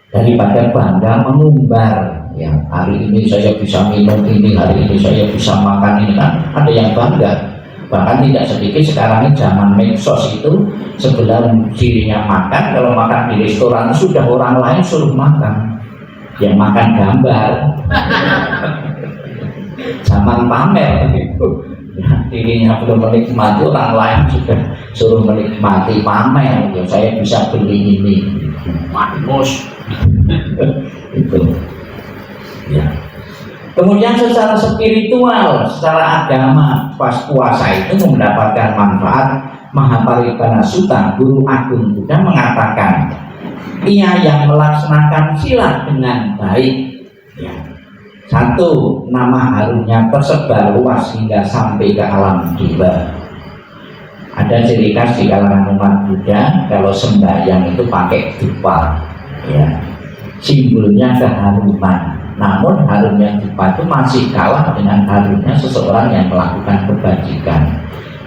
daripada bangga mengumbar. Ya, hari ini saya bisa minum ini, hari ini saya bisa makan ini, kan ada yang bangga. Bahkan tidak sedikit sekarang ini zaman medsos itu, sebelum dirinya makan, kalau makan di restoran sudah orang lain suruh makan, yang makan gambar. Zaman pamer itu ya, dirinya belum menikmati, orang lain sudah suruh menikmati, pamer ya, saya bisa beli ini, manos. Itu ya. Kemudian secara spiritual, secara agama, pas puasa itu mendapatkan manfaat. Mahaparipana Sutta, Guru Agung Buddha mengatakan, ia yang melaksanakan sila dengan baik ya. 1, nama harumnya tersebar luas hingga sampai ke alam dewa. Ada ciri khas di kalangan umat Buddha, kalau sembahyang itu pakai dupa ya. Simbolnya keharuman. Namun harumnya dupa itu masih kalah dengan harumnya seseorang yang melakukan kebajikan.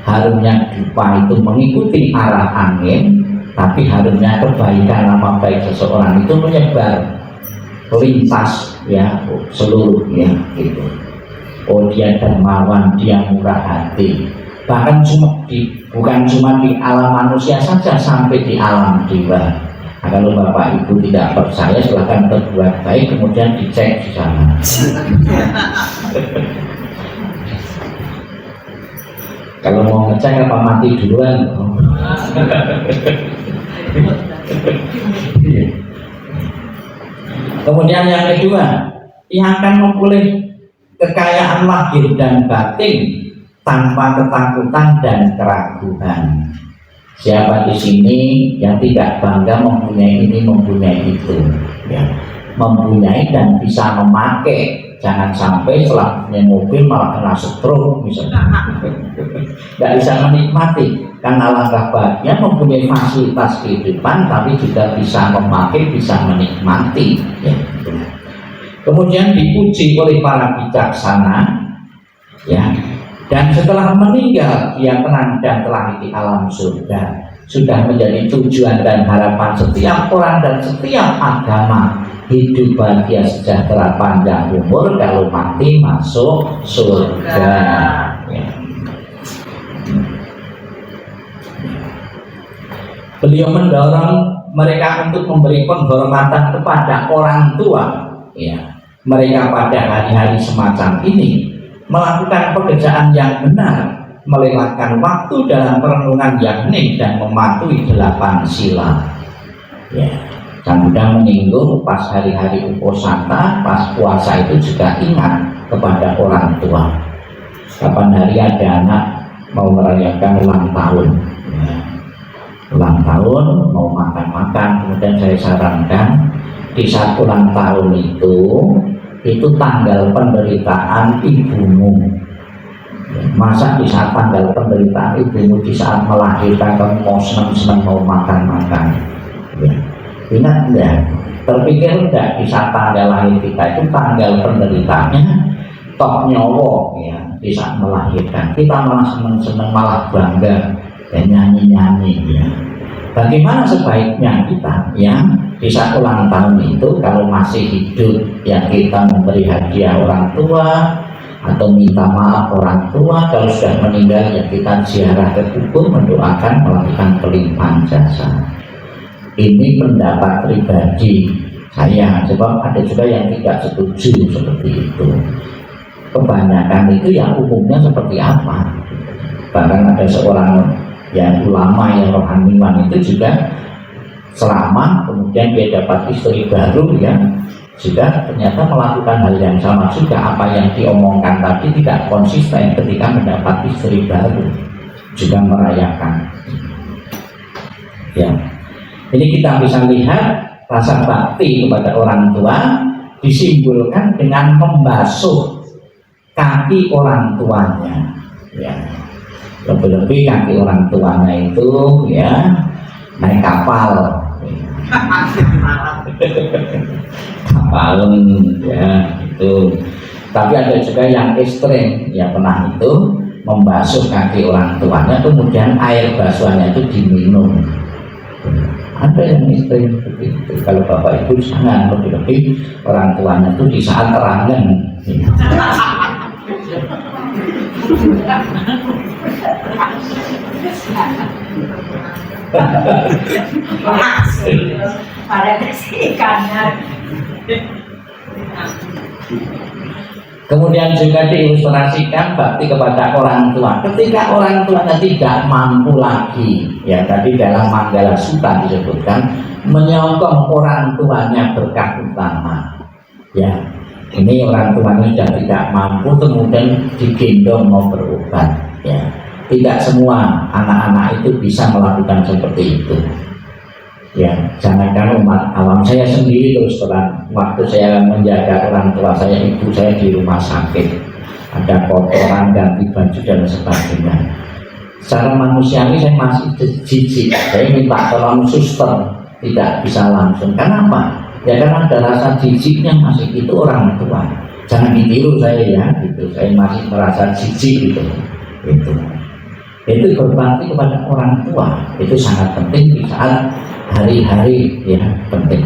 Harumnya dupa itu mengikuti arah angin, tapi harumnya kebaikan, nama baik seseorang itu menyebar lintas ya, seluruhnya gitu. Oh, dia dermawan, dia murah hati. Bahkan bukan cuma di alam manusia saja, sampai di alam dewa. Nah, kalau Bapak Ibu tidak percaya, silahkan berbuat baik, kemudian dicek di sana. Kalau mau ngecek apa mati duluan? Kemudian yang kedua, yang akan memperoleh kekayaan lahir dan batin tanpa ketakutan dan keraguan. Siapa di sini yang tidak bangga mempunyai ini, mempunyai itu, ya, mempunyai dan bisa memakai Jangan sampai setelah punya mobil malah kena stroke misalnya. Nggak bisa menikmati, karena alangkah bahagia mempunyai fasilitas kehidupan tapi juga bisa memakai, bisa menikmati ya. Kemudian dipuji oleh para bijaksana ya, dan setelah meninggal dia tenang dan telah di alam surga. Sudah menjadi tujuan dan harapan setiap orang dan setiap agama. Hidup bahagia sejahtera panjang umur, kalau mati masuk surga ya. Beliau mendorong mereka untuk memberi penghormatan kepada orang tua ya. Mereka pada hari-hari semacam ini melakukan pekerjaan yang benar, melewatkan waktu dalam perenungan yang hening dan mematuhi 8 sila ya. Dan sudah menyinggung pas hari-hari uposata, pas puasa itu juga ingat kepada orang tua. Kapan hari ada anak mau merayakan ulang tahun ya. Ulang tahun mau makan-makan, kemudian saya sarankan di saat ulang tahun itu tanggal penderitaan ibumu. Masa di saat tanggal penderitaan ibumu, di saat melahirkan kamu mau senang-senang mau makan-makan ya. Ingat enggak? Terpikir enggak di saat tanggal lahir kita itu tanggal penderitaannya tok nyowo ya. Di saat melahirkan kita malah senang-senang, malah bangga dan nyanyi-nyanyi ya. Bagaimana sebaiknya kita yang di saat ulang tahun itu kalau masih hidup ya kita memberi hadiah orang tua atau minta maaf orang tua, kalau sudah meninggal ya kita ziarah ke kubur, mendoakan, melakukan pelimpahan jasa. Ini pendapat pribadi saya, sebab ada juga yang tidak setuju seperti itu. Kebanyakan itu yang umumnya seperti apa? Bahkan ada seorang yang ulama yang rohaniwan itu juga selama kemudian dia dapat istri baru ya, juga ternyata melakukan hal yang sama juga. Apa yang diomongkan tadi tidak konsisten ketika mendapat istri baru, juga merayakan ya. Ini kita bisa lihat rasa bakti kepada orang tua disimbolkan dengan membasuh kaki orang tuanya ya. Lebih-lebih kaki orang tuanya itu ya naik kapal kapalun ya itu. Tapi ada juga yang ekstrem ya, pernah itu membasuh kaki orang tuanya kemudian air basuhannya itu diminum. Ada yang ekstrem seperti itu. Kalau bapak ibu jangan, lebih-lebih orang tuanya itu di saat terangan ya. Kemudian juga diilustrasikan bakti kepada orang tua ketika orang tuanya tidak mampu lagi ya. Tadi dalam Manggala Sutta disebutkan menyokong orang tuanya berkah utama ya. Ini orang tuanya sudah tidak mampu kemudian digendong mau berobat ya. Tidak semua anak-anak itu bisa melakukan seperti itu ya. Jangankan umat awam, saya sendiri terus terang waktu saya menjaga orang tua saya, ibu saya di rumah sakit, ada kotoran, ganti baju dan sebagainya. Secara manusiawi saya masih jijik, saya minta tolong suster, tidak bisa langsung. Kenapa? Ya karena ada rasa jijiknya masih, itu orang tua. Jangan ditiru saya ya, gitu. Saya masih merasa jijik gitu. Itu berbakti kepada orang tua itu sangat penting di saat hari-hari ya, penting.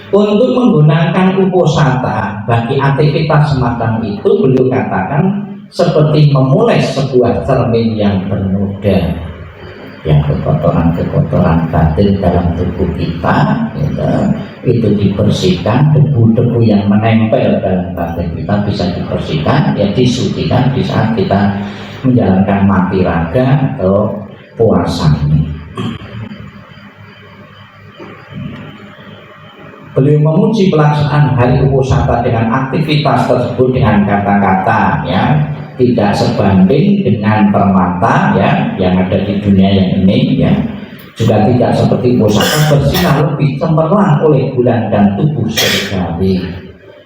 Untuk menggunakan uposata bagi aktivitas semacam itu, beliau katakan seperti memulai sebuah cermin yang bernoda ya. Kekotoran-kekotoran batin dalam tubuh kita gitu, itu dibersihkan, debu-debu yang menempel dalam batin kita bisa dibersihkan ya, disucikan di saat kita menjalankan mati raga atau puasa ini. Beliau memuji pelaksanaan hari uposata dengan aktivitas tersebut dengan kata-kata ya, tidak sebanding dengan permata ya yang ada di dunia yang ini ya. Juga juga tidak seperti pusaka bersinar lebih cemerlang oleh bulan dan tubuh surgawi.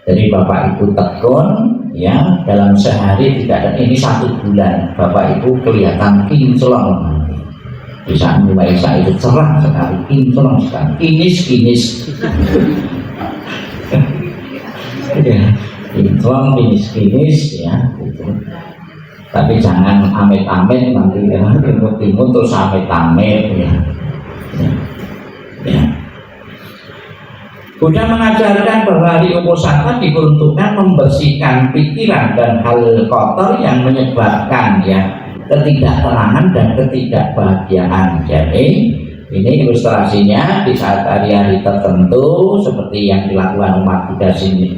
Jadi Bapak Ibu tekun ya, dalam sehari tidak ada, ini 1 bulan Bapak Ibu kelihatan kinclong nanti. Bisa mulai saya itu cerah sekali, kinclong sekali, kinis ya, kinclong kinis ya gitu. Tapi jangan amit-amit nanti ya, timur terus amit-amit ya. Buddha mengajarkan bahwa hari Uposatha diperuntukkan membersihkan pikiran dan hal kotor yang menyebabkan ya ketidaktenangan dan ketidakbahagiaan. Jadi ini ilustrasinya di saat hari-hari tertentu seperti yang dilakukan umat Buddha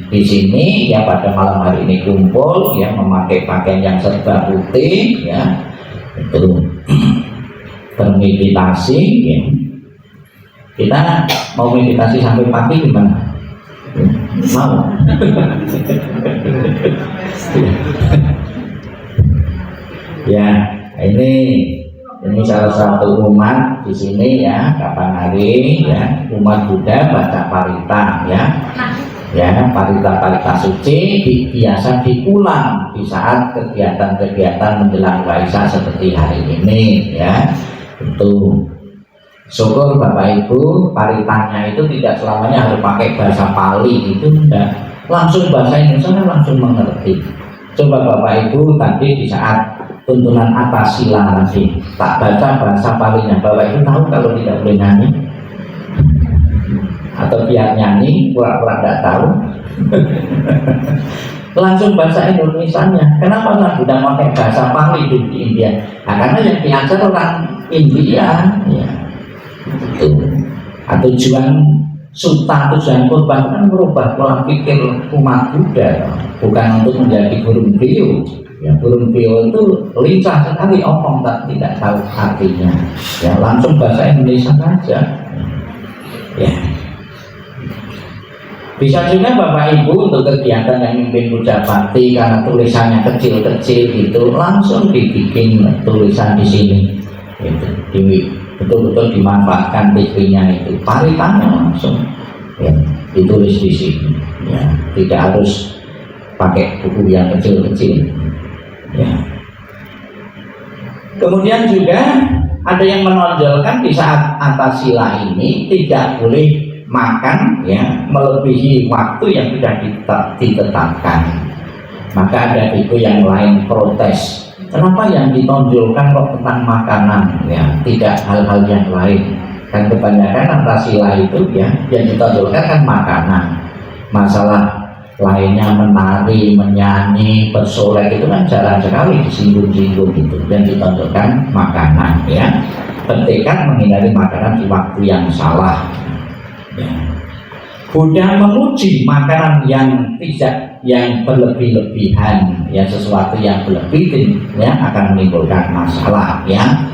di sini ya, pada malam hari ini kumpul ya memakai pakaian yang serba putih ya, itu bermeditasi ya. Kita mau meditasi sampai pagi gimana? Mau? Ya, ini salah satu umat di sini ya, kapan hari ya, umat Buddha baca parita ya. Ya, parita suci biasa diulang di saat kegiatan-kegiatan menjelang Waisak seperti hari ini ya. Itu syukur Bapak Ibu, paritanya itu tidak selamanya harus pakai bahasa Pali, itu enggak, langsung bahasa Indonesia langsung mengerti. Coba Bapak Ibu tadi di saat tuntunan atas sila tadi tak baca bahasa Palinya, Bapak Ibu tahu kalau tidak boleh nyanyi atau biar nyanyi pura-pura tidak tahu langsung bahasa Indonesianya. Kenapa nggak sudah pakai bahasa Pali di India? Nah, karena yang diajar orang India ya. Itu. Tujuan sutta, tujuan kurban kan merubah pola pikir umat Buddha, bukan untuk menjadi burung beo. Ya, burung beo itu lincah sekali omong tapi tidak tahu artinya. Ya, langsung bahasa Indonesia saja. Ya. Bisa juga Bapak Ibu untuk kegiatan yang mimpin puja bakti karena tulisannya kecil-kecil gitu, langsung dibikin tulisan di sini. Gitu. Betul-betul dimanfaatkan TV-nya itu, paritanya langsung ya, ditulis di sini ya, tidak harus pakai buku yang kecil-kecil ya. Kemudian juga ada yang menonjolkan di saat atas sila ini tidak boleh makan ya melebihi waktu yang sudah ditetapkan. Maka ada buku yang lain protes, kenapa yang ditonjolkan kok tentang makanan ya, tidak hal-hal yang lain. Kan kebanyakan antasila itu ya yang ditonjolkan kan makanan. Masalah lainnya menari, menyanyi, bersolek itu kan jarang sekali disinggung-singgung gitu. Yang ditonjolkan makanan ya. Pentingkan menghindari makanan di waktu yang salah ya. Buddha memuji makanan yang tidak, yang berlebih-lebihan ya, sesuatu yang berlebih ya akan menimbulkan masalah ya.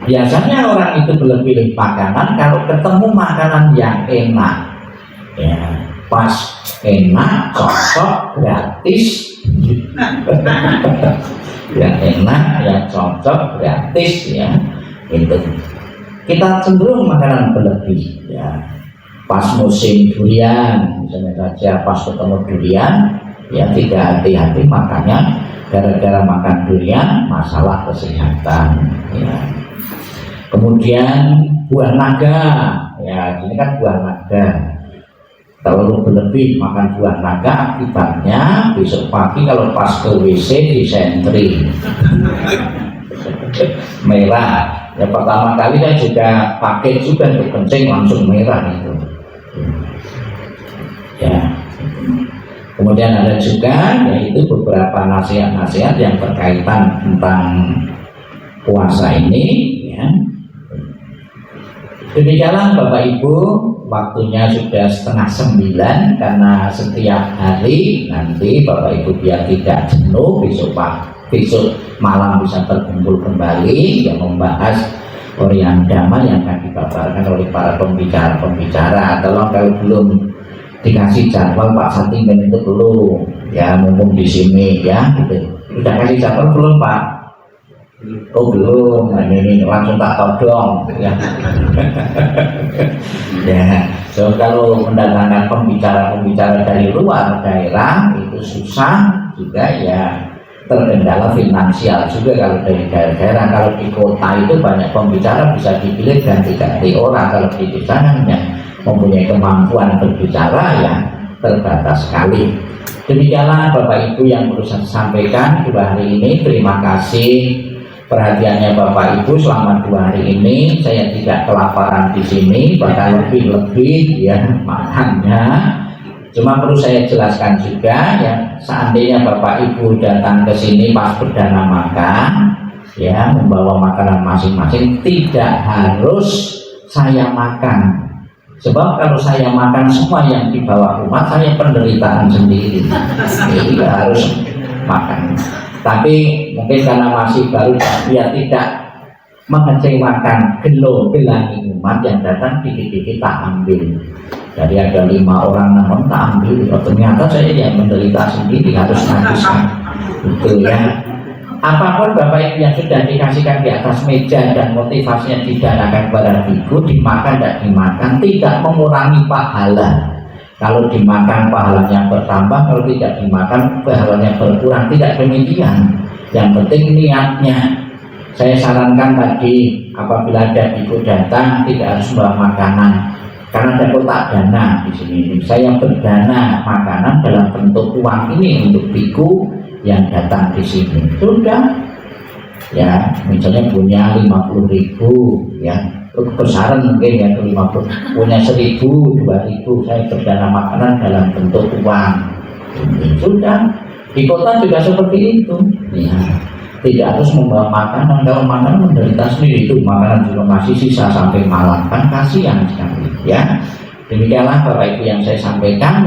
Biasanya orang itu berlebih-lebih makanan kalau ketemu makanan yang enak ya, pas enak, cocok, gratis yang enak, yang cocok, gratis ya, itu kita cenderung makanan berlebih ya. Pas musim durian misalnya saja, pas ketemu durian ya tidak hati-hati makanya, gara-gara makan durian masalah kesehatan ya. Kemudian buah naga ya, ini kan buah naga, terlalu berlebih makan buah naga akibatnya besok pagi kalau pas ke WC disentri merah ya. Pertama kali saya juga pakai juga untuk kencing langsung merah itu ya. Kemudian ada juga yaitu beberapa nasihat-nasihat yang berkaitan tentang puasa ini ya. Demikianlah Bapak Ibu, waktunya sudah 8:30 karena setiap hari nanti Bapak Ibu biar tidak jenuh, besok malam bisa berkumpul kembali yang membahas Oriyang Dhamma yang akan dipaparkan oleh para pembicara. Tolong kalau belum dikasih jadwal Pak Satingben itu belum ya, mumpung di sini ya gitu. Sudah kasih jadwal belum Pak? Oh belum, nah, ini langsung tak todong ya. Ya, so kalau mendatangkan pembicara-pembicara dari luar daerah itu susah juga ya, terkendala finansial juga kalau dari daerah. Kalau di kota itu banyak pembicara bisa dipilih ganti-ganti orang, kalau di desa yang mempunyai kemampuan berbicara ya terbatas sekali. Demikianlah Bapak Ibu yang perlu saya sampaikan 2 hari ini. Terima kasih perhatiannya Bapak Ibu selama 2 hari ini. Saya tidak kelaparan di sini, bahkan lebih ya makannya. Cuma perlu saya jelaskan juga ya, seandainya Bapak Ibu datang ke sini pas perdana makan ya, membawa makanan masing-masing, tidak harus saya makan. Sebab kalau saya makan semua yang dibawa rumah, saya penderitaan sendiri. Jadi harus makan. Tapi mungkin karena masih baru, biar tidak mengecewakan gelang umat yang datang, dikit-dikit tak ambil. Jadi ada 5 orang namun tak ambil. Oh, ternyata saya yang menderita sendiri, harus menghabiskan. Betul ya. Apapun Bapak Ibu yang sudah dikasihkan di atas meja dan motivasinya didanakan kepada biku, dimakan dan dimakan, tidak mengurangi pahala. Kalau dimakan pahalanya bertambah, kalau tidak dimakan pahalanya berkurang. Tidak demikian. Yang penting niatnya. Saya sarankan tadi, apabila ada biku datang tidak harus membawa makanan, karena ada kotak dana di sini. Saya berdana makanan dalam bentuk uang ini untuk biku yang datang di sini. Sudah ya, misalnya punya 50.000 ya, kebesaran mungkin ya, ke 50, punya 1.000, 2.000, saya berdana makanan dalam bentuk uang. Sudah. Di kota juga seperti itu ya, tidak harus membawa makanan. Kalau makanan menderita sendiri, itu makanan juga masih sisa sampai malam, kan kasihan sekali ya. Demikianlah Bapak Ibu yang saya sampaikan.